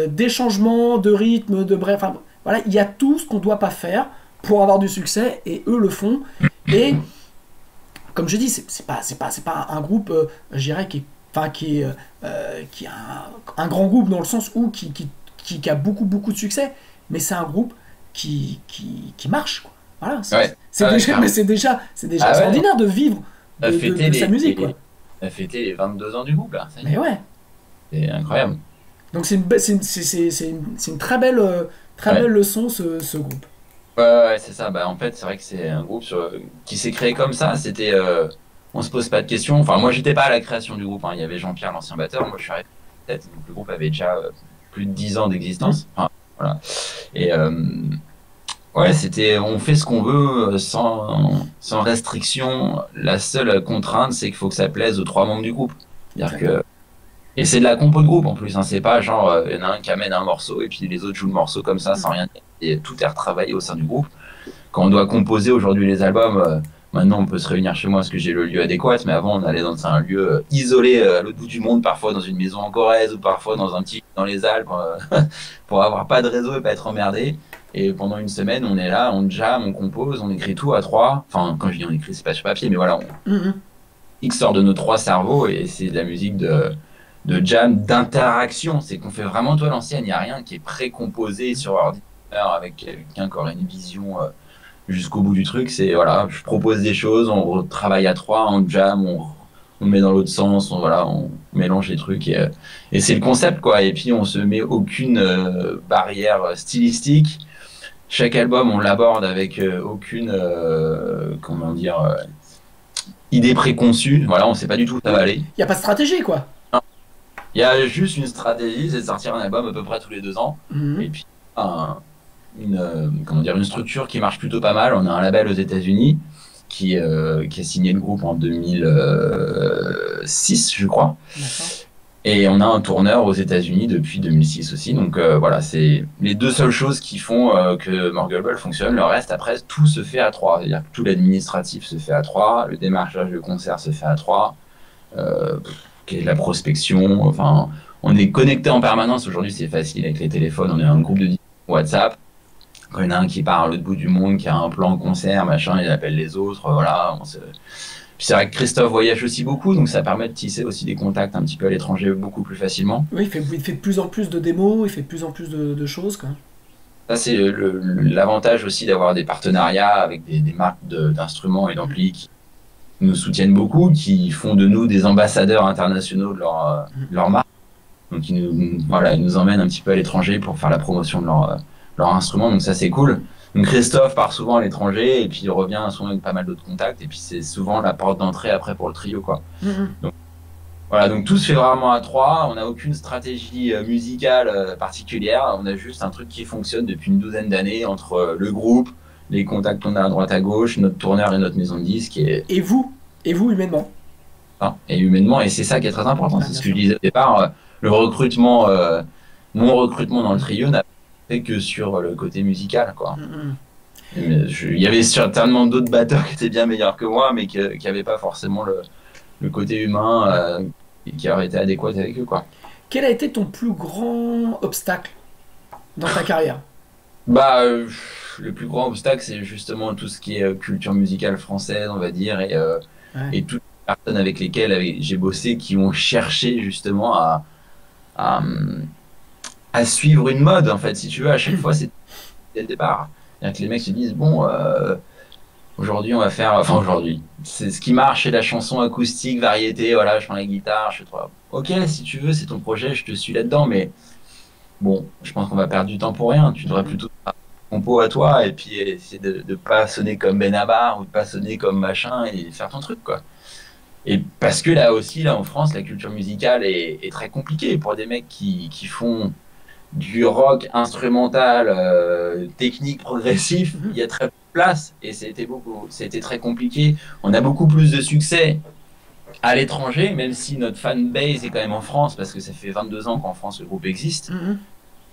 des changements de rythme, de bref, enfin, voilà, il y a tout ce qu'on ne doit pas faire pour avoir du succès, et eux le font. Et comme je dis, c'est pas un groupe, je dirais, qui est un grand groupe dans le sens où qui a beaucoup de succès, mais c'est un groupe qui marche quoi. Voilà, c'est déjà extraordinaire de vivre de sa musique quoi. A fêté les 22 ans du groupe là. Mais ouais. C'est incroyable. Donc c'est une très belle leçon ce groupe. Ouais, c'est ça. Bah, en fait, c'est vrai que c'est un groupe qui s'est créé comme ça. C'était, on se pose pas de questions. Enfin, moi, j'étais pas à la création du groupe, hein. Il y avait Jean-Pierre, l'ancien batteur. Moi, je suis arrivé peut-être. Donc, le groupe avait déjà plus de 10 ans d'existence. Enfin, voilà. Et ouais, c'était, on fait ce qu'on veut sans restriction. La seule contrainte, c'est qu'il faut que ça plaise aux 3 membres du groupe. C'est-à-dire que et c'est de la compo de groupe en plus, hein. C'est pas genre, il y en a un qui amène un morceau et puis les autres jouent le morceau comme ça sans rien dire. Et tout est retravaillé au sein du groupe. Quand on doit composer aujourd'hui les albums, maintenant on peut se réunir chez moi parce que j'ai le lieu adéquat, mais avant on allait dans un lieu isolé à l'autre bout du monde, parfois dans une maison en Corrèze ou parfois dans un petit dans les Alpes, pour avoir pas de réseau et pas être emmerdé. Et pendant une semaine, on est là, on jam, on compose, on écrit tout à 3. Enfin, quand je dis on écrit, c'est pas sur papier, mais voilà, X sort de nos 3 cerveaux et c'est de la musique de jam, d'interaction. C'est qu'on fait vraiment toi l'ancienne, il n'y a rien qui est précomposé sur ordinateur avec quelqu'un qui aurait une vision jusqu'au bout du truc. C'est voilà, je propose des choses, on travaille à 3, on jam, on met dans l'autre sens, on mélange les trucs et c'est le concept quoi. Et puis on se met aucune barrière stylistique. Chaque album on l'aborde avec aucune comment dire idée préconçue. Voilà, on sait pas du tout où ça va aller. Il n'y a pas de stratégie quoi. Il y a juste une stratégie, c'est de sortir un album à peu près tous les 2 ans. Et puis une structure qui marche plutôt pas mal. On a un label aux États-Unis qui a signé le groupe en 2006, je crois. Et on a un tourneur aux États-Unis depuis 2006 aussi. Donc voilà, c'est les 2 seules choses qui font que Morgable fonctionne. Le reste, après, tout se fait à 3. C'est-à-dire que tout l'administratif se fait à 3, le démarchage de concert se fait à 3. La prospection, enfin, on est connecté en permanence. Aujourd'hui, c'est facile avec les téléphones. On est un groupe de WhatsApp. Quand il y en a un qui part à l'autre bout du monde, qui a un plan concert, machin, il appelle les autres. Voilà. Puis c'est vrai que Christophe voyage aussi beaucoup, donc ça permet de tisser aussi des contacts un petit peu à l'étranger beaucoup plus facilement. Oui, il fait de plus en plus de démos, il fait de plus en plus de choses, quoi. Ça, c'est l'avantage aussi d'avoir des partenariats avec des marques d'instruments et d'amplis qui nous soutiennent beaucoup, qui font de nous des ambassadeurs internationaux de leur marque. Donc ils nous emmènent un petit peu à l'étranger pour faire la promotion de leur instrument. Donc ça c'est cool. Donc Christophe part souvent à l'étranger et puis il revient souvent avec pas mal d'autres contacts. Et puis c'est souvent la porte d'entrée après pour le trio quoi. Donc, voilà, donc tout se fait vraiment à 3. On n'a aucune stratégie musicale particulière. On a juste un truc qui fonctionne depuis une 12aine d'années entre le groupe, les contacts qu'on a à droite à gauche, notre tourneur et notre maison de disques. Et vous humainement. Et humainement, et c'est ça qui est très important. C'est ce que je disais au départ. Le recrutement, mon recrutement dans le trio n'a fait que sur le côté musical, quoi. Il y avait certainement d'autres batteurs qui étaient bien meilleurs que moi, mais qui n'avaient pas forcément le côté humain qui aurait été adéquat avec eux, quoi. Quel a été ton plus grand obstacle dans ta carrière? Le plus grand obstacle, c'est justement tout ce qui est culture musicale française, on va dire, et toutes les personnes avec lesquelles j'ai bossé qui ont cherché justement à suivre une mode, en fait, si tu veux. À chaque fois, c'est dès le départ. C'est-à-dire que les mecs se disent, bon, Aujourd'hui, on va faire. Enfin, aujourd'hui. C'est ce qui marche, c'est la chanson acoustique, variété. Voilà, je prends la guitare, je fais trois. Ok, si tu veux, c'est ton projet, je te suis là-dedans. Mais bon, je pense qu'on va perdre du temps pour rien. Tu devrais plutôt faire ton compo à toi et puis essayer de pas sonner comme Benabar ou de pas sonner comme machin et faire ton truc, quoi. Et parce que là aussi, là en France, la culture musicale est très compliquée pour des mecs qui font du rock instrumental, technique, progressif. Il y a très peu de place et c'était très compliqué. On a beaucoup plus de succès à l'étranger, même si notre fanbase est quand même en France, parce que ça fait 22 ans qu'en France le groupe existe.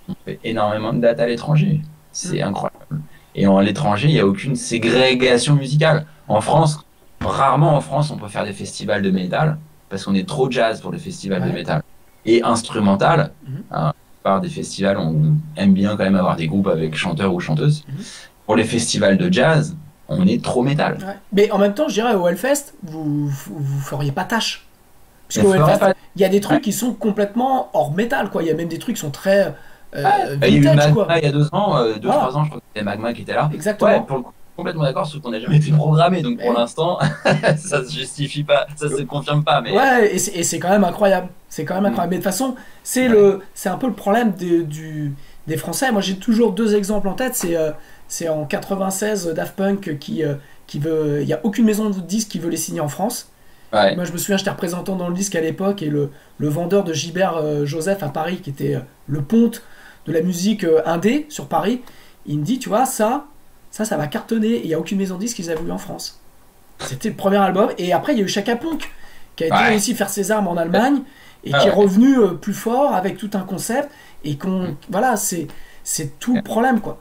On fait énormément de dates à l'étranger. C'est incroyable. Et à l'étranger, il n'y a aucune ségrégation musicale. En France, rarement en France, on peut faire des festivals de métal, parce qu'on est trop jazz pour les festivals de métal. Et instrumental, hein, par des festivals, on aime bien quand même avoir des groupes avec chanteurs ou chanteuses. Pour les festivals de jazz, on est trop métal. Mais en même temps, je dirais, au Hellfest, vous feriez pas tâche. Parce qu'au Hellfest, il y a des trucs qui sont complètement hors métal, quoi. Il y a même des trucs qui sont très vintage, il y a eu Magma il y a 2 ans, 2-3 ans, je crois que c'était Magma qui était là. Exactement. Ouais, pour le coup, complètement d'accord, sauf qu'on n'a jamais été programmé, donc pour l'instant, ça se justifie pas, ça se confirme pas. Mais... Ouais, et c'est quand même incroyable. C'est quand même incroyable. Mais de toute façon, c'est un peu le problème des Français. Moi, j'ai toujours deux exemples en tête. C'est en 96, Daft Punk qui veut... Il n'y a aucune maison de disques qui veut les signer en France. Ouais. Moi, je me souviens, j'étais représentant dans le disque à l'époque, et le vendeur de Gilbert Joseph à Paris, qui était le ponte de la musique indé sur Paris, il me dit, tu vois, ça va cartonner, et il n'y a aucune maison de disques qui les a voulu en France. C'était le premier album, et après, il y a eu Chaka Ponk, qui a été aussi faire ses armes en Allemagne, et qui est revenu plus fort, avec tout un concept, et voilà, c'est tout le problème, quoi.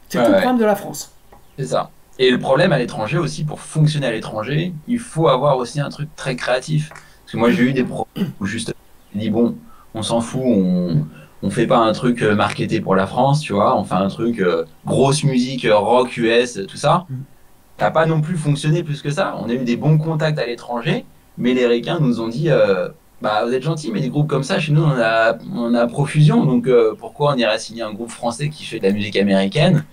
C'est tout le problème de la France. C'est ça. Et le problème à l'étranger aussi, pour fonctionner à l'étranger, il faut avoir aussi un truc très créatif. Parce que moi, j'ai eu des projets où juste, je dis, bon, on s'en fout, on fait pas un truc marketé pour la France, tu vois, on fait un truc grosse musique, rock, US, tout ça. Ça n'a pas non plus fonctionné plus que ça. On a eu des bons contacts à l'étranger, mais les Ricains nous ont dit, bah, vous êtes gentils, mais des groupes comme ça, chez nous, on a profusion, donc pourquoi on irait signer un groupe français qui fait de la musique américaine?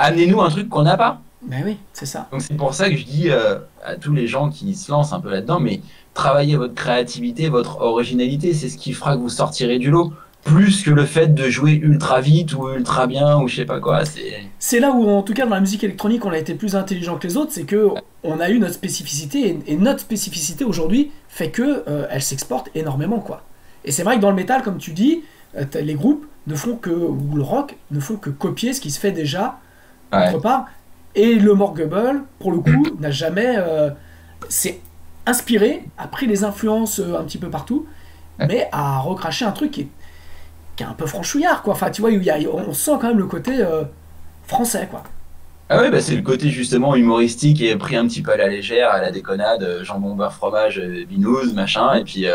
Amenez-nous un truc qu'on n'a pas. Ben oui, c'est ça. Donc c'est pour ça que je dis à tous les gens qui se lancent un peu là-dedans, mais travaillez votre créativité, votre originalité, c'est ce qui fera que vous sortirez du lot. Plus que le fait de jouer ultra vite ou ultra bien ou je sais pas quoi. C'est là où, en tout cas, dans la musique électronique, on a été plus intelligent que les autres, c'est que on a eu notre spécificité, et notre spécificité aujourd'hui fait que elle s'exporte énormément, quoi. Et c'est vrai que dans le métal, comme tu dis, les groupes ne font que, ou le rock, ne font que copier ce qui se fait déjà autre part. Et le Morgable, pour le coup, n'a jamais... s'est inspiré, a pris les influences un petit peu partout, mais a recraché un truc qui est un peu franchouillard, quoi. Enfin, tu vois, on sent quand même le côté français, quoi. Ah ouais, bah c'est le côté justement humoristique et pris un petit peu à la légère, à la déconnade, jambon, beurre, fromage, binouze, machin, et puis...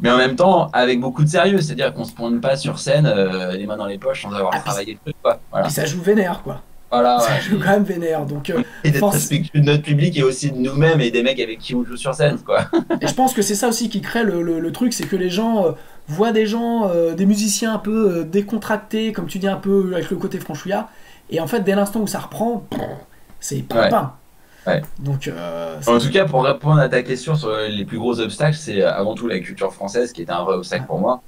mais en même temps, avec beaucoup de sérieux, c'est-à-dire qu'on se pointe pas sur scène, les mains dans les poches, sans avoir travaillé le truc, quoi. Voilà. Et ça joue vénère, quoi. Voilà, ça joue quand même vénère, donc et d'être respectueux de notre public et aussi de nous-mêmes et des mecs avec qui on joue sur scène, quoi. Et je pense que c'est ça aussi qui crée le truc, c'est que les gens voient des gens, des musiciens un peu décontractés, comme tu dis, un peu avec le côté franchouillard, et en fait dès l'instant où ça reprend, c'est pain. Ouais. Donc, en tout cas, pour répondre à ta question sur les plus gros obstacles, c'est avant tout la culture française qui était un vrai obstacle pour moi.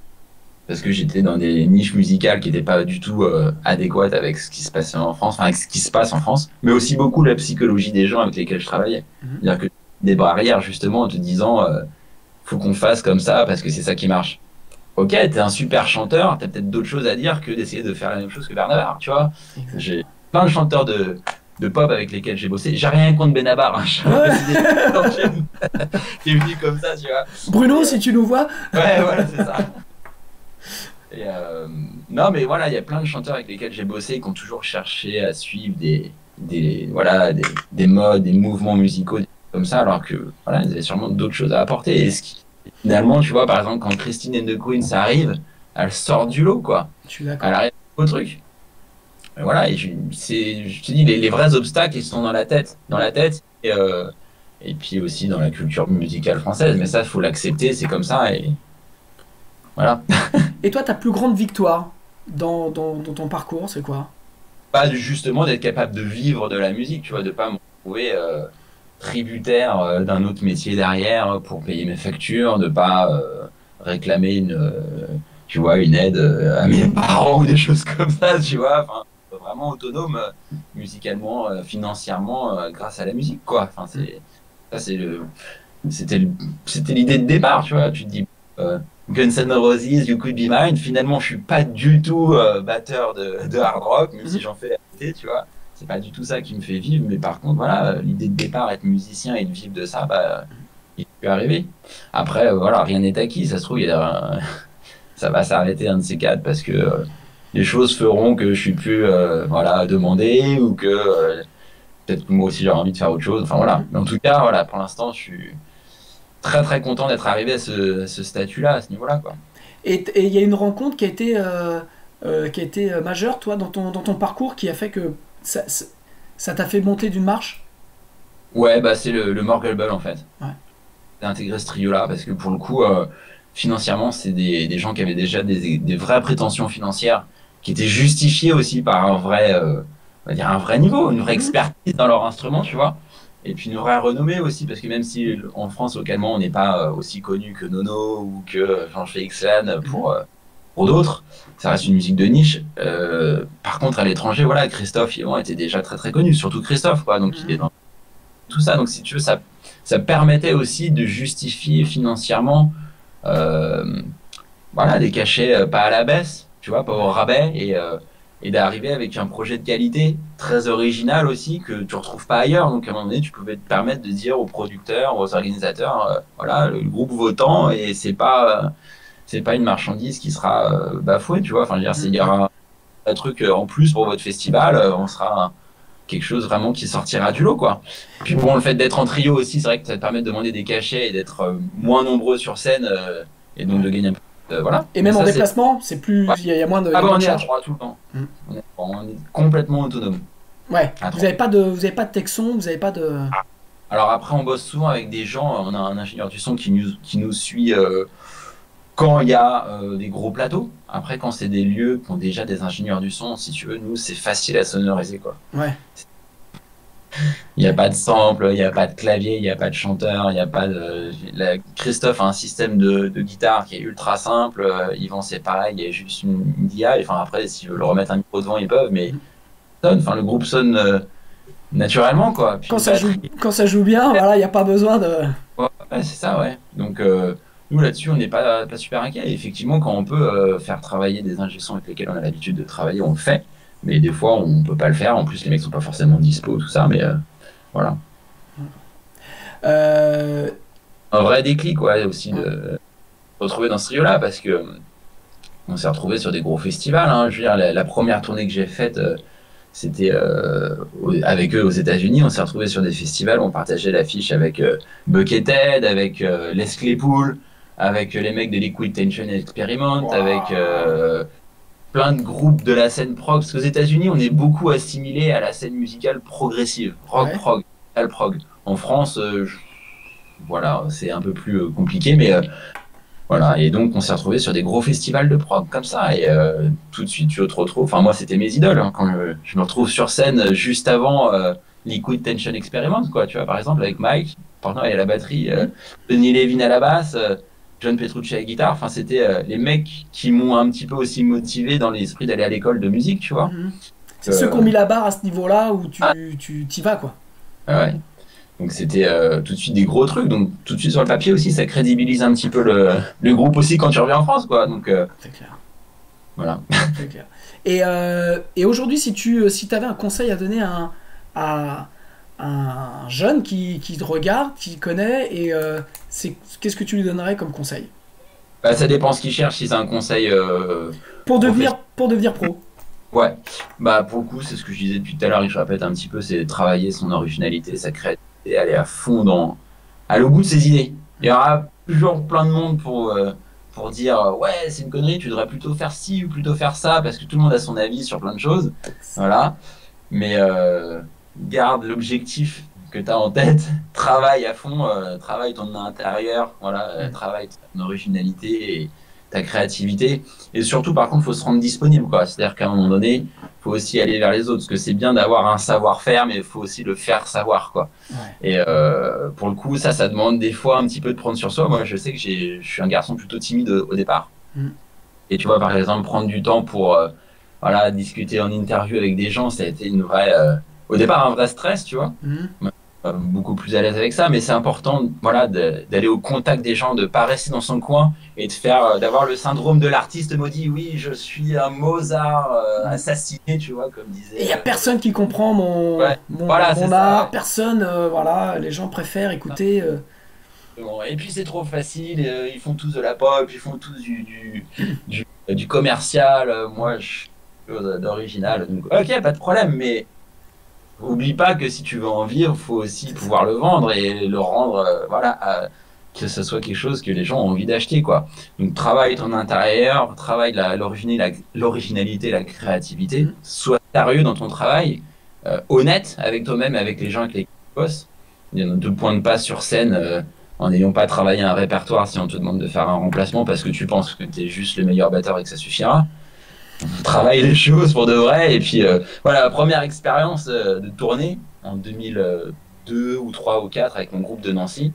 Parce que j'étais dans des niches musicales qui n'étaient pas du tout adéquates avec ce qui se passait en France, enfin avec ce qui se passe en France, mais aussi beaucoup la psychologie des gens avec lesquels je travaillais. C'est-à-dire que des barrières justement en te disant faut qu'on fasse comme ça parce que c'est ça qui marche. Ok, t'es un super chanteur, t'as peut-être d'autres choses à dire que d'essayer de faire la même chose que Benabar, tu vois. J'ai plein de chanteurs de pop avec lesquels j'ai bossé. J'ai rien contre Benabar, hein. Qui est venu comme ça, tu vois. Bruno, si tu nous vois. Ouais, voilà, c'est ça. Et non, mais voilà, il y a plein de chanteurs avec lesquels j'ai bossé qui ont toujours cherché à suivre des modes, des mouvements musicaux comme ça, alors que voilà, ils avaient sûrement d'autres choses à apporter. Et finalement, tu vois, par exemple, quand Christine and the Queens arrive, elle sort du lot, quoi. Je suis d'accord. Elle arrive au truc. Et voilà, et je te dis, les vrais obstacles, ils sont dans la tête. Et puis aussi dans la culture musicale française. Mais ça, il faut l'accepter, c'est comme ça. Et voilà. Et toi, ta plus grande victoire dans ton parcours, c'est quoi? Pas justement d'être capable de vivre de la musique, tu vois, de pas retrouver tributaire d'un autre métier derrière pour payer mes factures, de pas réclamer tu vois, une aide à mes parents ou des choses comme ça, tu vois. Enfin, vraiment autonome musicalement, financièrement, grâce à la musique, quoi. Enfin, ça, c'était c'était l'idée de départ, tu vois. Tu te dis, Guns N' Roses, You Could Be Mine. Finalement, je suis pas du tout batteur de hard rock, même si j'en fais à côté, tu vois. C'est pas du tout ça qui me fait vivre, mais par contre, voilà, l'idée de départ, être musicien et de vivre de ça, bah, il peut arriver. Après, voilà, rien n'est acquis. Ça se trouve, ça va s'arrêter un de ces quatre parce que les choses feront que je suis plus, voilà, demandé ou que peut-être que moi aussi j'aurais envie de faire autre chose. Enfin voilà. Mais en tout cas, voilà, pour l'instant, je suis très très content d'être arrivé à ce statut-là, à ce niveau-là, quoi. Et il y a une rencontre qui a été majeure, toi, dans ton parcours, qui a fait que ça t'a fait monter d'une marche. Ouais, bah c'est le Morgul en fait. Ouais. J'ai intégré ce trio-là parce que pour le coup, financièrement, c'est des gens qui avaient déjà des vraies prétentions financières qui étaient justifiées aussi par un vrai, on va dire un vrai niveau, une vraie expertise dans leur instrument, tu vois. Et puis une vraie renommée aussi, parce que même si en France, localement, on n'est pas aussi connu que Nono ou que Jean-Félix Lan pour d'autres, ça reste une musique de niche. Par contre, à l'étranger, voilà, Christophe Yvon était déjà très très connu, surtout Christophe, quoi. Donc il est dans tout ça. Donc si tu veux, ça permettait aussi de justifier financièrement voilà, des cachets pas à la baisse, tu vois, pas au rabais, et d'arriver avec un projet de qualité très original aussi que tu retrouves pas ailleurs. Donc à un moment donné, tu pouvais te permettre de dire aux producteurs, aux organisateurs, voilà, le groupe vaut tant et c'est pas une marchandise qui sera bafouée, tu vois. Enfin, je veux dire, il y aura un truc en plus pour votre festival, on sera quelque chose vraiment qui sortira du lot, quoi. Puis bon, le fait d'être en trio aussi, c'est vrai que ça te permet de demander des cachets et d'être moins nombreux sur scène et donc de gagner un peu. Voilà. Et même ça, en déplacement, c'est plus, ouais. il y a moins de, il y Ah a bah moins on de est à charges. 3 tout le temps. On est complètement autonome. Ouais. À Vous 3. avez pas de texon, vous avez pas de. Alors après, on bosse souvent avec des gens. On a un ingénieur du son qui nous suit quand il y a des gros plateaux. Après, quand c'est des lieux qui ont déjà des ingénieurs du son, si tu veux, nous, c'est facile à sonoriser, quoi. Ouais. Il n'y a pas de sample, il n'y a pas de clavier, il n'y a pas de chanteur, il n'y a pas de. Christophe a un système de guitare qui est ultra simple. Yvan, c'est pareil, il y a juste une DI. Enfin, après, s'ils veulent remettre un micro devant, ils peuvent, mais enfin, le groupe sonne naturellement, quoi. Puis Quand ça joue bien, voilà, il n'y a pas besoin de. ouais, c'est ça, ouais. Donc, nous, là-dessus, on n'est pas super inquiet. Effectivement, quand on peut faire travailler des ingé sons avec lesquels on a l'habitude de travailler, on le fait. Mais des fois, on peut pas le faire. En plus, les mecs sont pas forcément dispo, tout ça. Mais voilà. Euh, Un vrai déclic, ouais, aussi de se retrouver dans ce trio-là, parce que on s'est retrouvé sur des gros festivals. Hein. Je veux dire, la première tournée que j'ai faite, c'était avec eux aux États-Unis. On s'est retrouvé sur des festivals. On partageait l'affiche avec Buckethead, avec Les Claypool, avec les mecs de Liquid Tension Experiment, Wow. avec plein de groupes de la scène prog. Parce qu'aux États-Unis, on est beaucoup assimilé à la scène musicale progressive, rock Ouais. prog, metal prog. En France, voilà, c'est un peu plus compliqué, mais voilà. Et donc, on s'est retrouvé sur des gros festivals de prog comme ça. Et tout de suite, tu te retrouves. Enfin, moi, c'était mes idoles. Hein, quand je me retrouve sur scène juste avant Liquid Tension Experiment, quoi. Tu vois, par exemple, avec Mike, Portnoy à la batterie, Denis Levin à la basse. John Petrucci à la guitare, enfin c'était les mecs qui m'ont un petit peu aussi motivé dans l'esprit d'aller à l'école de musique, tu vois. C'est ceux qui ont mis la barre à ce niveau-là où tu t'y vas, quoi. Ouais. Donc c'était tout de suite des gros trucs, donc tout de suite sur le papier aussi, ça crédibilise un petit peu le groupe aussi quand tu reviens en France, quoi. Donc C'est clair. voilà. C'est clair. Et aujourd'hui, si avais un conseil à donner à un jeune qui te regarde, qui te connaît, et qu'est-ce que tu lui donnerais comme conseil Bah, ça dépend ce qu'il cherche, si c'est un conseil pour devenir pro? Ouais, bah pour le coup, c'est ce que je disais depuis tout à l'heure et je répète un petit peu, c'est travailler son originalité, sa créativité, aller à fond aller au bout de ses idées. Il y aura toujours plein de monde pour dire ouais, c'est une connerie, tu devrais plutôt faire ci ou plutôt faire ça, parce que tout le monde a son avis sur plein de choses. Voilà. Mais garde l'objectif que tu as en tête, travaille à fond, travaille ton intérieur, voilà, travaille ton originalité ta créativité. Et surtout, par contre, il faut se rendre disponible, quoi. C'est-à-dire qu'à un moment donné, il faut aussi aller vers les autres. Parce que c'est bien d'avoir un savoir-faire, mais il faut aussi le faire savoir, quoi. Ouais. Et pour le coup, ça demande des fois un petit peu de prendre sur soi. Moi, je sais que je suis un garçon plutôt timide au départ. Mm. Et tu vois, par exemple, prendre du temps pour voilà, discuter en interview avec des gens, ça a été une vraie, au départ, un vrai stress, tu vois. Mm. Beaucoup plus à l'aise avec ça, mais c'est important, voilà, d'aller au contact des gens, de pas rester dans son coin et de faire, d'avoir le syndrome de l'artiste maudit. Oui, je suis un Mozart assassiné, tu vois, comme disait. Et il n'y a personne qui comprend mon, Ouais, mon, voilà, mon c'est art, ça. Ouais. personne, voilà, les gens préfèrent écouter. Bon, et puis c'est trop facile, ils font tous de la pop, ils font tous du commercial. Moi, je suis quelque chose d'original. Donc, ok, pas de problème, mais oublie pas que si tu veux en vivre, il faut aussi C'est ça. pouvoir le vendre et le rendre, voilà, que ce soit quelque chose que les gens ont envie d'acheter, quoi. Donc, travaille ton intérieur, travaille l'originalité, la créativité, Mm. sois sérieux dans ton travail, honnête avec toi-même, avec les gens avec lesquels tu bosses. Il y a deux points de passe sur scène, en n'ayant pas travaillé un répertoire si on te demande de faire un remplacement parce que tu penses que tu es juste le meilleur batteur et que ça suffira. Travaille les choses pour de vrai. Et puis voilà, la première expérience de tournée en 2002 ou 3 ou 4 avec mon groupe de Nancy.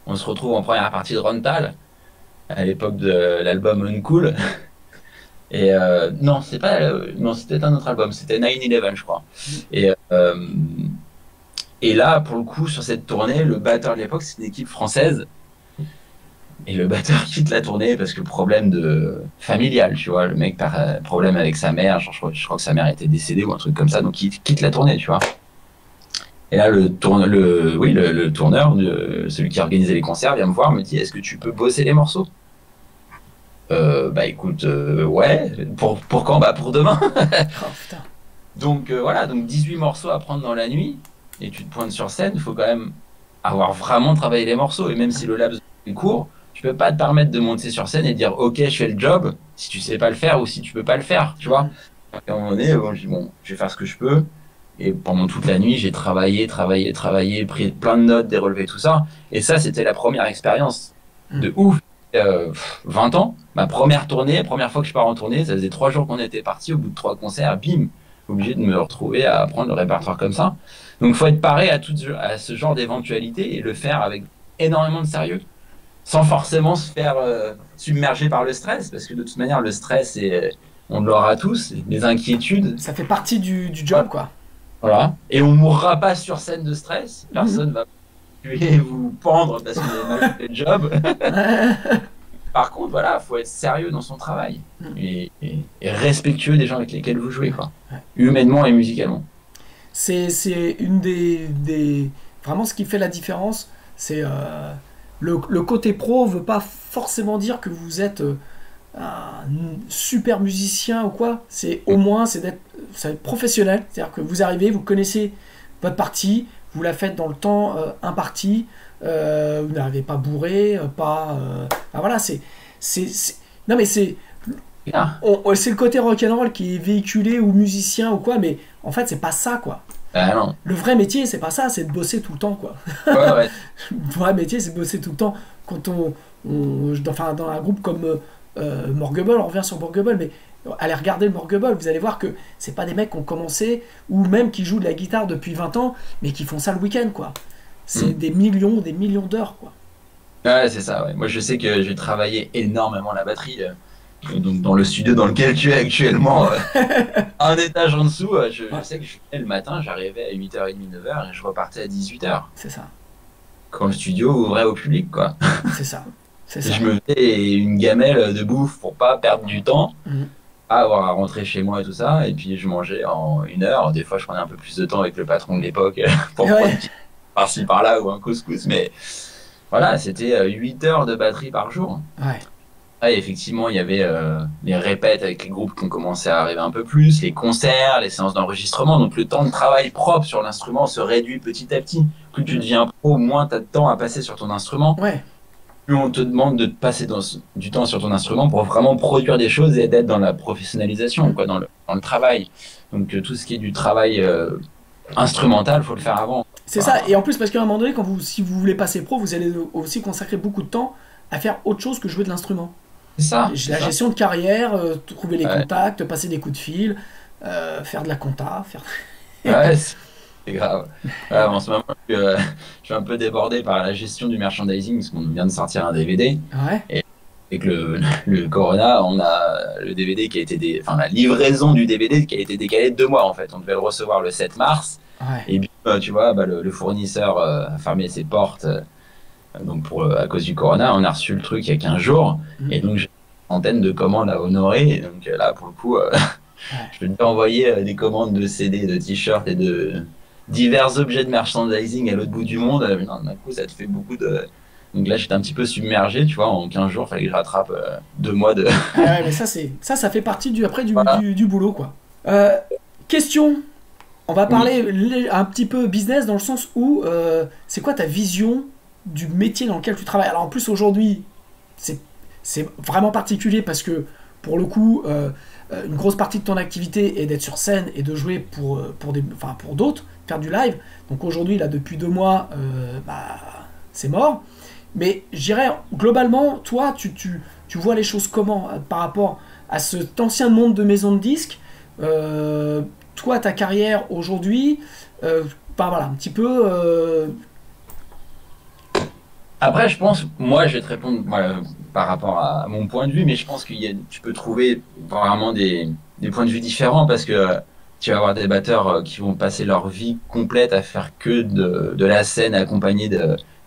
On se retrouve en première partie de Rontal à l'époque de l'album Uncool. Et non, c'est pas, non, c'était un autre album, c'était 9/11, je crois. Et, euh, et là, pour le coup, sur cette tournée, le batteur de l'époque, c'est une équipe française. Et le batteur quitte la tournée parce que problème de familial, tu vois. Le mec par problème avec sa mère, genre, je crois que sa mère était décédée ou un truc comme ça, donc il quitte la tournée, tu vois. Et là, le tourneur, celui qui organisait les concerts, vient me voir, me dit, est-ce que tu peux bosser les morceaux? Bah écoute, ouais. Pour quand? Bah pour demain. Oh putain. Donc voilà, donc 18 morceaux à prendre dans la nuit, et tu te pointes sur scène, il faut quand même avoir vraiment travaillé les morceaux, et même si le laps est court, tu peux pas te permettre de monter sur scène et dire ok, je fais le job, si tu sais pas le faire ou si tu peux pas le faire, tu vois. Mm. À un moment donné, bon, je dis bon, je vais faire ce que je peux, et pendant toute la nuit, j'ai travaillé, pris plein de notes, des relevés, tout ça, et ça, c'était la première expérience de ouf. 20 ans, ma première tournée, première fois que je pars en tournée, ça faisait 3 jours qu'on était partis, au bout de 3 concerts, bim, obligé de me retrouver à apprendre le répertoire comme ça. Donc, il faut être paré à ce genre d'éventualité et le faire avec énormément de sérieux, sans forcément se faire submerger par le stress, parce que de toute manière, le stress, on l'aura tous, les inquiétudes, Ça fait partie du job, quoi. voilà. Et on mourra pas sur scène de stress, Mhm. personne va vous tuer, vous pendre parce que vous avez mal fait le job. Par contre, voilà, faut être sérieux dans son travail et respectueux des gens avec lesquels vous jouez, quoi. Humainement et musicalement. C'est une Vraiment, ce qui fait la différence, c'est le côté pro veut pas forcément dire que vous êtes un super musicien ou quoi. C'est au moins, c'est d'être professionnel. C'est-à-dire que vous arrivez, vous connaissez votre partie, vous la faites dans le temps imparti, vous n'arrivez pas bourré, pas... enfin, voilà, non mais Ah, c'est le côté rock'n'roll qui est véhiculé ou musicien ou quoi, mais en fait c'est pas ça quoi. bah non. Le vrai métier c'est pas ça, c'est de bosser tout le temps quoi. Ouais, ouais. Le vrai métier c'est de bosser tout le temps. Quand enfin, dans un groupe comme Morgubble, on revient sur Morgubble, mais allez regarder le Morgubble, vous allez voir que c'est pas des mecs qui ont commencé ou même qui jouent de la guitare depuis 20 ans, mais qui font ça le week-end quoi. C'est Mm. des millions d'heures quoi. Ouais, c'est ça, ouais. Moi, je sais que j'ai travaillé énormément la batterie. Donc, dans le studio dans lequel tu es actuellement, un étage en dessous, Ouais, je sais que je venais le matin, j'arrivais à 8h30, 9h et je repartais à 18h. c'est ça, Quand le studio ouvrait au public, quoi. c'est ça, c'est Et ça. je me faisais une gamelle de bouffe pour pas perdre du temps, Mhm. pas avoir à rentrer chez moi et tout ça. Et puis je mangeais en 1 heure. Des fois, je prenais un peu plus de temps avec le patron de l'époque pour prendre une Ouais, petite par-ci par-là ou un couscous. Mais voilà, c'était 8 heures de batterie par jour. ouais, Ah, et effectivement, il y avait les répètes avec les groupes qui ont commencé à arriver un peu plus, les concerts, les séances d'enregistrement. Donc le temps de travail propre sur l'instrument se réduit petit à petit. Plus tu deviens pro, moins tu as de temps à passer sur ton instrument. ouais. Plus on te demande de passer du temps sur ton instrument pour vraiment produire des choses et d'être dans la professionnalisation, quoi, dans le travail. Donc tout ce qui est du travail instrumental, faut le faire avant. C'est ça, Enfin, et en plus parce qu'à un moment donné, si vous voulez passer pro, vous allez aussi consacrer beaucoup de temps à faire autre chose que jouer de l'instrument. C'est ça. La gestion de carrière, trouver les contacts, passer des coups de fil, faire de la compta, faire... Ouais, c'est grave. Ouais, en ce moment, je suis un peu débordé par la gestion du merchandising parce qu'on vient de sortir un DVD. Ouais. Et avec le Corona, on a le DVD qui a été enfin la livraison du DVD qui a été décalée de 2 mois en fait. On devait le recevoir le 7 mars. Ouais. Et puis, tu vois, le fournisseur a fermé ses portes. Donc à cause du Corona, on a reçu le truc il y a 15 jours. Et donc j'ai une centaine de commandes à honorer. Et donc là, pour le coup, je peux te envoyer des commandes de CD, de t-shirts et de divers objets de merchandising à l'autre bout du monde. D'un coup, ça te fait beaucoup de... Donc là, j'étais un petit peu submergé, tu vois, en 15 jours, il fallait que je rattrape 2 mois de... Ouais, mais ça fait partie du boulot, quoi. Question, on va parler un petit peu business dans le sens où c'est quoi ta vision du métier dans lequel tu travailles? Alors en plus, aujourd'hui, c'est vraiment particulier parce que, pour le coup, une grosse partie de ton activité est d'être sur scène et de jouer pour d'autres, faire du live. Donc aujourd'hui, là, depuis 2 mois, c'est mort. Mais je dirais, globalement, toi, tu vois les choses comment par rapport à cet ancien monde de maison de disques, toi, ta carrière aujourd'hui, voilà, un petit peu... Après, je pense, moi, je vais te répondre par rapport à mon point de vue, mais je pense que tu peux trouver vraiment des points de vue différents parce que tu vas avoir des batteurs qui vont passer leur vie complète à faire que de la scène, accompagner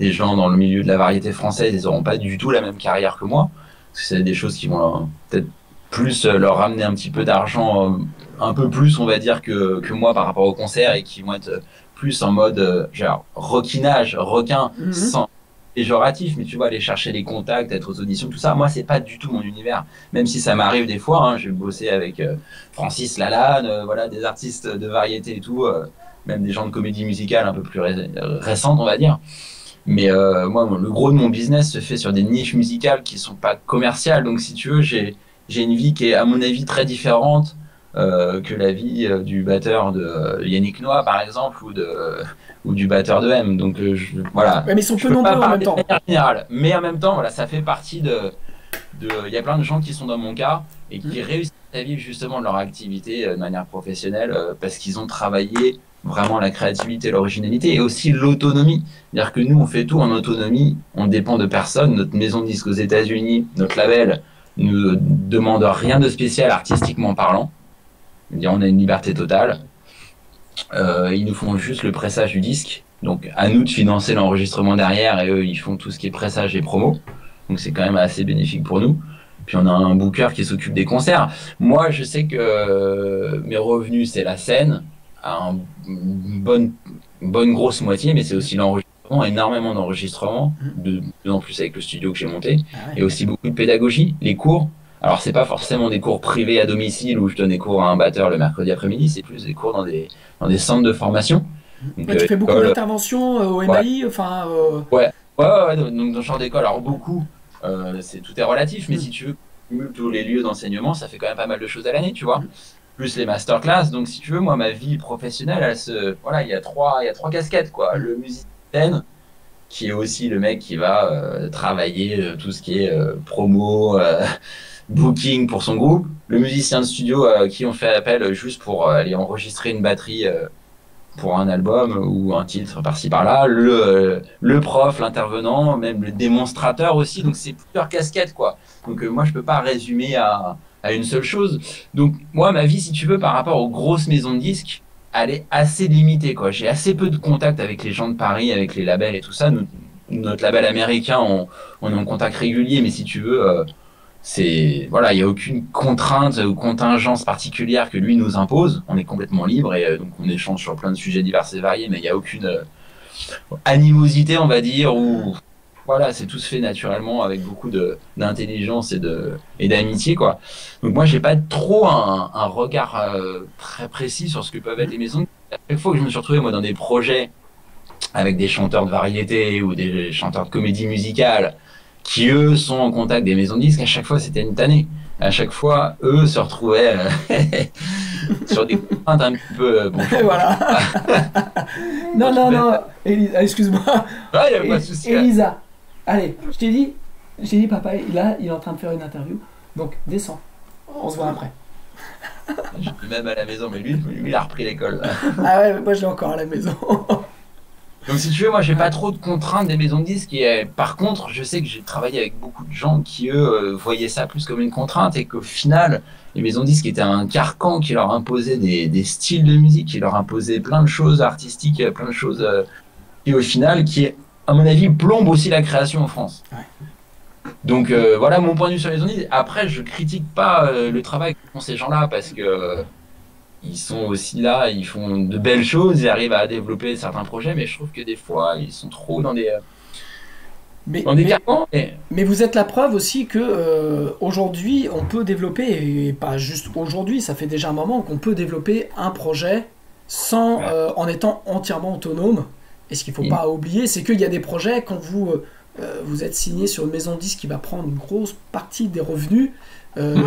des gens dans le milieu de la variété française. Ils n'auront pas du tout la même carrière que moi. Parce que c'est des choses qui vont peut-être plus leur ramener un petit peu d'argent, un peu plus, on va dire, que moi par rapport au concert et qui vont être plus en mode genre requinage, requin, sans péjoratif, mais tu vois, aller chercher les contacts, être aux auditions, tout ça, moi, c'est pas du tout mon univers. Même si ça m'arrive des fois, hein, je vais bosser avec Francis Lalanne, voilà, des artistes de variété et tout, même des gens de comédie musicale un peu plus récentes, on va dire. Mais moi, le gros de mon business se fait sur des niches musicales qui sont pas commerciales. Donc, si tu veux, j'ai une vie qui est, à mon avis, très différente que la vie du batteur de Yannick Noah, par exemple, ou du batteur de M. Donc voilà. Ouais, mais ils sont peu nombreux en même temps. Mais en même temps, voilà, ça fait partie il y a plein de gens qui sont dans mon cas et qui réussissent à vivre justement de leur activité de manière professionnelle parce qu'ils ont travaillé vraiment la créativité, l'originalité et aussi l'autonomie. C'est-à-dire que nous, on fait tout en autonomie, on dépend de personne. Notre maison de disques aux États-Unis, notre label, ne demande rien de spécial artistiquement parlant. C'est-à-dire, on a une liberté totale. Ils nous font juste le pressage du disque. Donc, à nous de financer l'enregistrement derrière et eux, ils font tout ce qui est pressage et promo. Donc, c'est quand même assez bénéfique pour nous. Puis, on a un booker qui s'occupe des concerts. Moi, je sais que mes revenus, c'est la scène, à une bonne grosse moitié, mais c'est aussi l'enregistrement, énormément d'enregistrements, de plus en plus avec le studio que j'ai monté, et aussi beaucoup de pédagogie, les cours. Alors, c'est pas forcément des cours privés à domicile où je donne des cours à un batteur le mercredi après-midi, c'est plus des cours dans des centres de formation. Donc, tu fais beaucoup d'interventions au MAI, enfin... Ouais, donc dans le genre d'école, alors beaucoup, tout est relatif, mais si tu veux, tous les lieux d'enseignement, ça fait quand même pas mal de choses à l'année, tu vois. Plus les masterclass, donc si tu veux, moi, ma vie professionnelle, il y a trois casquettes, quoi. Le musicien, qui est aussi le mec qui va travailler tout ce qui est promo, booking pour son groupe, le musicien de studio à qui on fait appel juste pour aller enregistrer une batterie pour un album ou un titre par-ci par-là, le prof, l'intervenant, même le démonstrateur aussi, donc c'est plusieurs casquettes, quoi. Donc moi, je peux pas résumer à une seule chose. Donc moi, ma vie, si tu veux, par rapport aux grosses maisons de disques, elle est assez limitée, quoi. J'ai assez peu de contact avec les gens de Paris, avec les labels et tout ça. Notre label américain, on est en contact régulier, mais si tu veux... il n'y a aucune contrainte ou contingence particulière que lui nous impose. On est complètement libre et donc on échange sur plein de sujets divers et variés, mais il n'y a aucune animosité, on va dire, ou voilà, c'est tout se fait naturellement avec beaucoup d'intelligence et d'amitié, quoi. Donc moi, j'ai pas trop un regard très précis sur ce que peuvent être les maisons. À chaque fois que je me suis retrouvé moi dans des projets avec des chanteurs de variété ou des chanteurs de comédie musicale qui, eux, sont en contact des maisons de disques, à chaque fois, c'était une tannée. À chaque fois, eux se retrouvaient sur des contraintes un petit peu... voilà. non, Elisa, excuse-moi. Ouais, y a pas de souci. Elisa, allez, je t'ai dit, J'ai dit, papa, il est en train de faire une interview. Donc, descends. On se voit après. Je suis même à la maison, mais lui il a repris l'école. Là. Ah ouais, moi, je l'ai encore à la maison. Donc si tu veux, moi j'ai pas trop de contraintes des maisons de disques. Par contre, je sais que j'ai travaillé avec beaucoup de gens qui eux voyaient ça plus comme une contrainte et qu'au final, les maisons de disques étaient un carcan qui leur imposait des styles de musique, qui leur imposait plein de choses artistiques, plein de choses qui au final, qui à mon avis plombe aussi la création en France. Ouais. Donc voilà mon point de vue sur les maisons de disques. Après, je critique pas le travail que font ces gens-là parce que ils sont aussi là, ils font de belles choses, ils arrivent à développer certains projets, mais je trouve que des fois, ils sont trop dans des carcans. Mais vous êtes la preuve aussi que aujourd'hui, on peut développer, et pas juste aujourd'hui, ça fait déjà un moment qu'on peut développer un projet sans, en étant entièrement autonome. Et ce qu'il ne faut pas oublier, c'est qu'il y a des projets, quand vous êtes signé sur une maison de disques qui va prendre une grosse partie des revenus,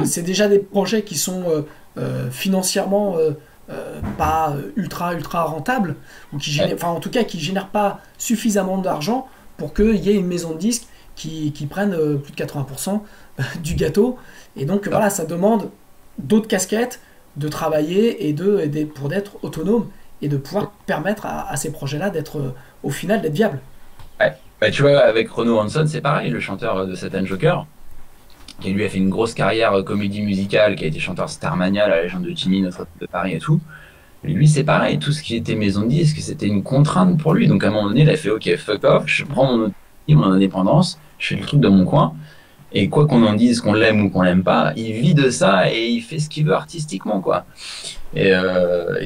c'est déjà des projets qui sont financièrement pas ultra rentables, ou qui génèrent, enfin en tout cas qui génèrent pas suffisamment d'argent pour qu'il y ait une maison de disques qui prenne plus de 80% du gâteau. Et donc voilà, ça demande d'autres casquettes, de travailler pour d'être autonome et de pouvoir permettre à ces projets-là d'être au final d'être viables. Ouais. Bah, tu vois, avec Renaud Hanson, c'est pareil, le chanteur de Satan Joker, qui lui a fait une grosse carrière comédie musicale, qui a été chanteur Starmania, la légende de Jimmy, Notre-Dame de Paris et tout. Et lui, c'est pareil, tout ce qui était maison de disque, c'était une contrainte pour lui. Donc à un moment donné, il a fait OK, fuck off, je prends mon autonomie, mon indépendance, je fais le truc de mon coin. Et quoi qu'on en dise, qu'on l'aime ou qu'on l'aime pas, il vit de ça et il fait ce qu'il veut artistiquement, quoi. Et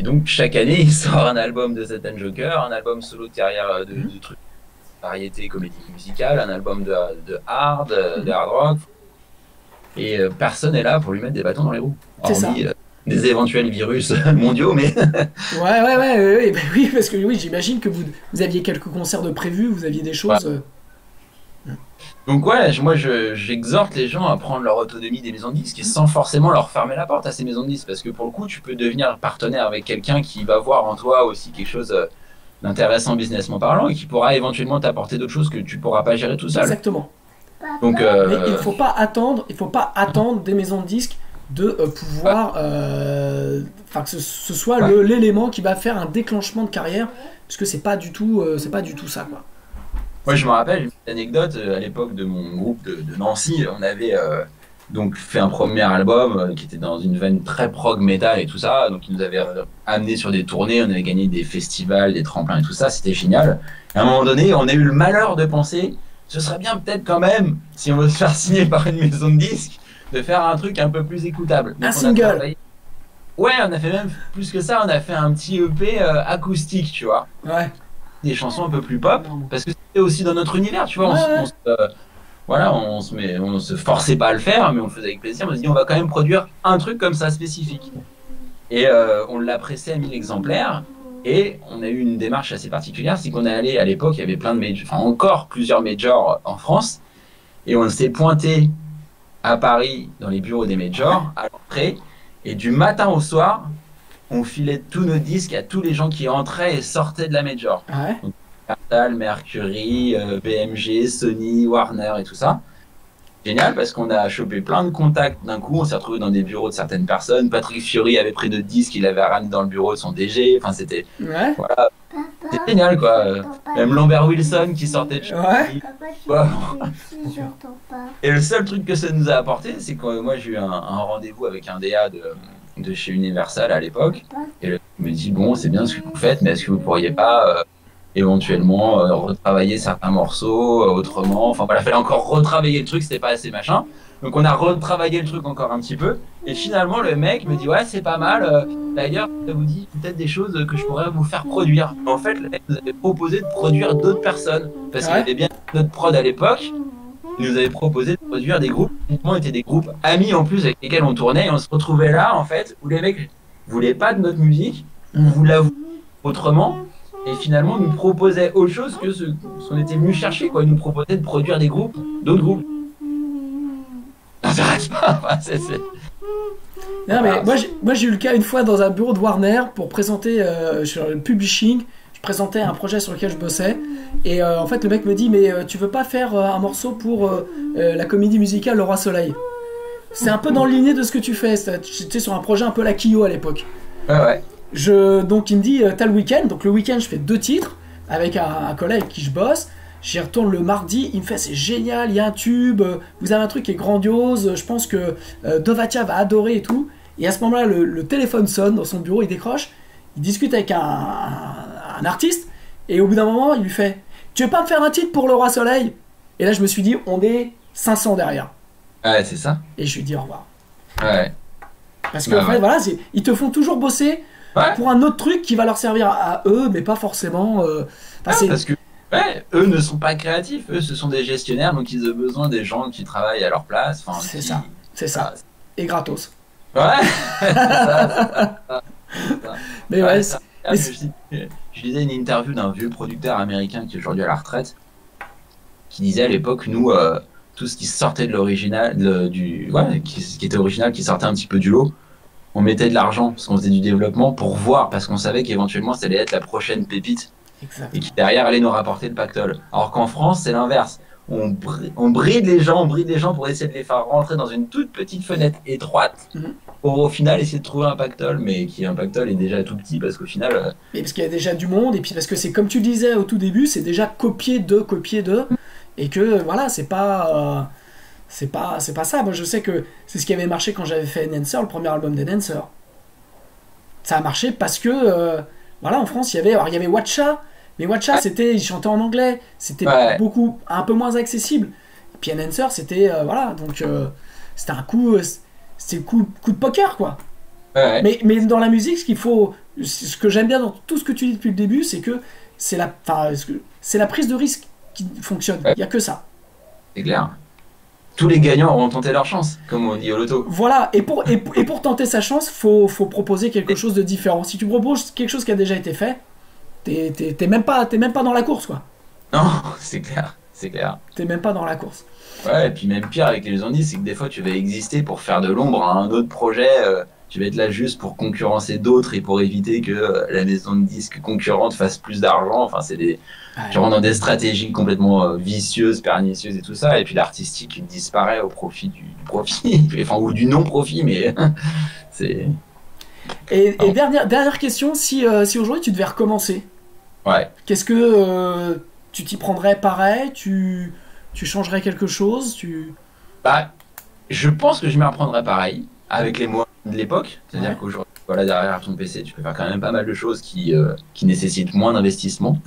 donc chaque année, il sort un album de Satan Joker, un album solo derrière de trucs variété, comédie musicale, un album de hard rock. Et personne n'est là pour lui mettre des bâtons dans les roues. Hormis des éventuels virus mondiaux, mais... ouais, bah oui, parce que oui, j'imagine que vous aviez quelques concerts de prévus, vous aviez des choses... Ouais. Donc ouais, moi j'exhorte les gens à prendre leur autonomie des maisons de disques et sans forcément leur fermer la porte à ces maisons de disques, parce que pour le coup, tu peux devenir partenaire avec quelqu'un qui va voir en toi aussi quelque chose d'intéressant businessment parlant et qui pourra éventuellement t'apporter d'autres choses que tu pourras pas gérer tout seul. Exactement. Donc, mais il faut pas attendre des maisons de disques de pouvoir, que ce soit l'élément qui va faire un déclenchement de carrière, puisque c'est pas du tout ça, quoi. Moi, je me rappelle une petite anecdote à l'époque de mon groupe de Nancy, on avait donc fait un premier album qui était dans une veine très prog metal et tout ça, donc ils nous avaient amené sur des tournées, on avait gagné des festivals, des tremplins et tout ça, c'était génial. Et à un moment donné, on a eu le malheur de penser, ce serait bien peut-être quand même, si on veut se faire signer par une maison de disques, de faire un truc un peu plus écoutable. Donc, un single. Ouais, on a fait même plus que ça, on a fait un petit EP acoustique, tu vois. Ouais. Des chansons un peu plus pop, parce que c'était aussi dans notre univers, tu vois. On se forçait pas à le faire, mais on le faisait avec plaisir. On se dit, on va quand même produire un truc comme ça spécifique. Et on l'a pressé à 1000 exemplaires. Et on a eu une démarche assez particulière, c'est qu'on est allé à l'époque, il y avait plein de majors, enfin encore plusieurs majors en France, et on s'est pointé à Paris dans les bureaux des majors à l'entrée, et du matin au soir, on filait tous nos disques à tous les gens qui entraient et sortaient de la major. Ouais. Donc, Cartal, Mercury, BMG, Sony, Warner et tout ça. Génial parce qu'on a chopé plein de contacts d'un coup, on s'est retrouvé dans des bureaux de certaines personnes. Patrick Fiori avait pris notre disque, il avait ramené dans le bureau de son DG. Enfin, c'était voilà, c'était génial quoi. Même Lambert Wilson qui sortait de chez lui. Et le seul truc que ça nous a apporté, c'est que moi j'ai eu un rendez-vous avec un DA de chez Universal à l'époque. Et il me dit bon, c'est bien ce que vous faites, mais est-ce que vous pourriez pas éventuellement retravailler certains morceaux autrement, enfin voilà, il fallait encore retravailler le truc, c'était pas assez machin, donc on a retravaillé le truc encore un petit peu, et finalement le mec me dit ouais c'est pas mal, d'ailleurs ça vous dit peut-être des choses que je pourrais vous faire produire. En fait le mec nous avait proposé de produire d'autres personnes, parce qu'il avait bien notre prod à l'époque, il nous avait proposé de produire des groupes, qui étaient des groupes amis en plus avec lesquels on tournait, et on se retrouvait là en fait, où les mecs voulaient pas de notre musique, on vous l'avoue autrement, et finalement nous proposait autre chose que ce qu'on était venu chercher, quoi. Ils nous proposaient de produire des groupes, d'autres groupes. Non, ça reste pas. Non, mais moi j'ai eu le cas une fois dans un bureau de Warner pour présenter sur le publishing. je présentais un projet sur lequel je bossais. Et en fait, le mec me dit, mais tu veux pas faire un morceau pour la comédie musicale Le Roi Soleil? C'est un peu dans le lignée de ce que tu fais. J'étais sur un projet un peu la Kyo à l'époque. Ouais. Donc il me dit, t'as le week-end. Donc le week-end, je fais 2 titres avec un collègue avec qui je bosse. J'y retourne le mardi. Il me fait, c'est génial, il y a un tube. Vous avez un truc qui est grandiose. Je pense que Dovatia va adorer et tout. Et à ce moment-là, le téléphone sonne dans son bureau. Il décroche. Il discute avec un artiste. Et au bout d'un moment, il lui fait, tu veux pas me faire un titre pour Le Roi Soleil? Et là, je me suis dit, on est 500 derrière. Ouais, c'est ça. Et je lui dis au revoir. Ouais. Parce qu'en fait, voilà, ils te font toujours bosser pour un autre truc qui va leur servir à eux, mais pas forcément. Parce que eux ne sont pas créatifs, eux ce sont des gestionnaires, donc ils ont besoin des gens qui travaillent à leur place. C'est ça. Et gratos. Ouais, c'est ça. Mais ouais. Je lisais une interview d'un vieux producteur américain qui est aujourd'hui à la retraite, qui disait à l'époque, nous, tout ce qui sortait de l'original, qui était original, qui sortait un petit peu du lot, on mettait de l'argent, parce qu'on faisait du développement pour voir, parce qu'on savait qu'éventuellement ça allait être la prochaine pépite, et qui derrière allait nous rapporter le pactole. Alors qu'en France, c'est l'inverse. On bride les gens pour essayer de les faire rentrer dans une toute petite fenêtre étroite, pour au final essayer de trouver un pactole, mais un pactole est déjà tout petit, parce qu'au final... Mais parce qu'il y a déjà du monde, et puis parce que c'est comme tu disais au tout début, c'est déjà copié d'eux, et que voilà, c'est pas ça. Moi je sais que c'est ce qui avait marché quand j'avais fait Enhancer, le premier album d'Enhancer. Ça a marché parce que voilà, en France il y avait Watcha, mais Watcha il chantait en anglais, c'était un peu moins accessible. Et puis Enhancer c'était voilà, donc c'était un coup de poker quoi. Mais dans la musique, ce que j'aime bien dans tout ce que tu dis depuis le début, c'est que c'est la prise de risque qui fonctionne. Il y a que ça. C'est clair. Tous les gagnants auront tenté leur chance, comme on dit au loto. Voilà, et pour tenter sa chance, faut proposer quelque chose de différent. Si tu proposes quelque chose qui a déjà été fait, t'es même pas dans la course, quoi. Non, c'est clair. T'es même pas dans la course. Ouais, et puis même pire avec les ondes, c'est que des fois tu vas exister pour faire de l'ombre à un autre projet. Tu vas être là juste pour concurrencer d'autres et pour éviter que la maison de disques concurrente fasse plus d'argent. Enfin, tu rentres dans des stratégies complètement vicieuses, pernicieuses et tout ça. Et puis l'artistique disparaît au profit du profit, enfin, ou du non-profit, mais c'est... Et dernière question, si aujourd'hui tu devais recommencer, qu'est-ce que tu t'y prendrais pareil? Tu changerais quelque chose? Je pense que je m'y reprendrais pareil, avec les moyens de l'époque. C'est-à-dire qu'aujourd'hui, voilà, derrière ton PC, tu peux faire quand même pas mal de choses qui nécessitent moins d'investissement.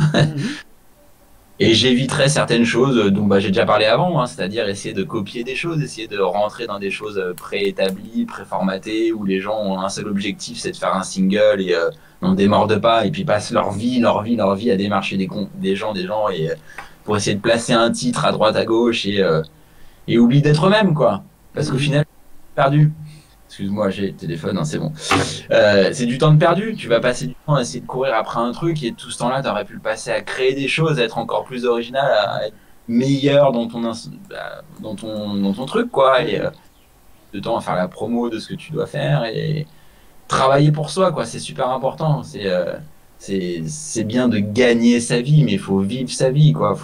Et j'éviterais certaines choses dont j'ai déjà parlé avant, c'est-à-dire essayer de copier des choses, essayer de rentrer dans des choses préétablies, préformatées, où les gens ont un seul objectif, c'est de faire un single et n'en démordent pas, et puis passent leur vie à démarcher des gens, et pour essayer de placer un titre à droite, à gauche, et oublient d'être eux-mêmes, quoi. Parce qu'au final, perdu. Excuse-moi, j'ai le téléphone, c'est bon. C'est du temps de perdu. Tu vas passer du temps à essayer de courir après un truc et tout ce temps-là, tu aurais pu le passer à créer des choses, à être encore plus original, à être meilleur dans ton truc, quoi. Et de temps à faire la promo de ce que tu dois faire et travailler pour soi, quoi. C'est super important. C'est bien de gagner sa vie, mais il faut vivre sa vie, quoi.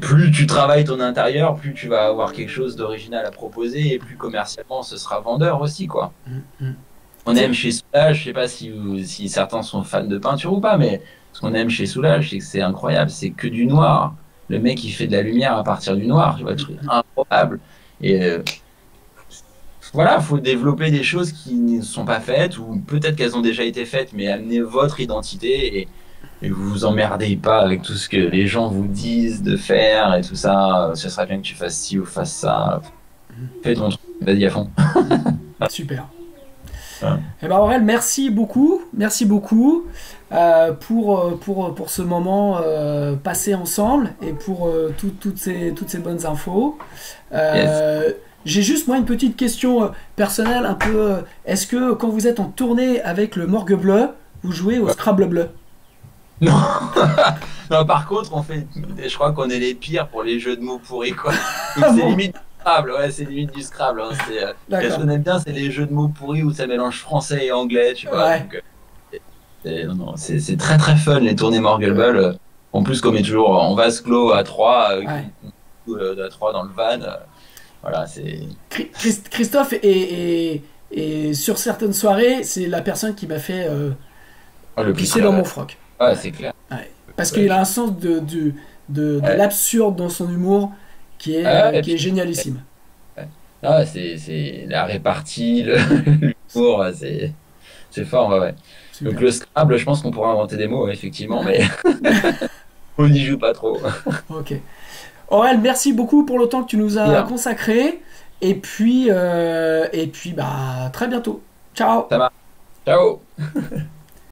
Plus tu travailles ton intérieur, plus tu vas avoir quelque chose d'original à proposer et plus commercialement ce sera vendeur aussi, quoi. On aime chez Soulage, je sais pas si certains sont fans de peinture ou pas, mais ce qu'on aime chez Soulage, c'est que c'est incroyable, c'est que du noir. Le mec il fait de la lumière à partir du noir, tu vois, le truc improbable. Et voilà, faut développer des choses qui ne sont pas faites ou peut-être qu'elles ont déjà été faites, mais amener votre identité et vous vous emmerdez pas avec tout ce que les gens vous disent de faire et tout ça. Ce serait bien que tu fasses ci ou fasses ça. Fais ton truc, vas-y à fond. Super. Et ben Aurel, merci beaucoup pour ce moment passé ensemble et pour toutes ces bonnes infos. J'ai juste moi une petite question personnelle un peu. Est-ce que quand vous êtes en tournée avec le Morgue Bleu, vous jouez au Scrabble bleu? Non. Non, par contre, je crois qu'on est les pires pour les jeux de mots pourris, quoi. C'est limite du Scrabble, c'est limite du Scrabble. Ce qu'on aime bien, c'est les jeux de mots pourris où ça mélange français et anglais, tu vois. Ouais. Donc, Non, non, c'est très très fun les tournées Morgulball. En plus, comme est toujours en vase clos à 3, Ouais. à 3 dans le van, voilà, c'est. Christophe est sur certaines soirées, c'est la personne qui m'a fait Oh, le plus pisser dans crade. mon froc. Ouais, c'est clair. Ouais. Parce Ouais, qu'il a un sens de ouais. l'absurde dans son humour Et qui est puis, génialissime. ouais. Ah, c'est la répartie, l'humour, c'est fort, ouais, ouais. Donc Super. le Scrabble, je pense qu'on pourrait inventer des mots, effectivement, mais on n'y joue pas trop. Ok. Aurel, merci beaucoup pour le temps que tu nous as Bien, consacré. Et puis bah, très bientôt. Ciao. ça marche. Ciao!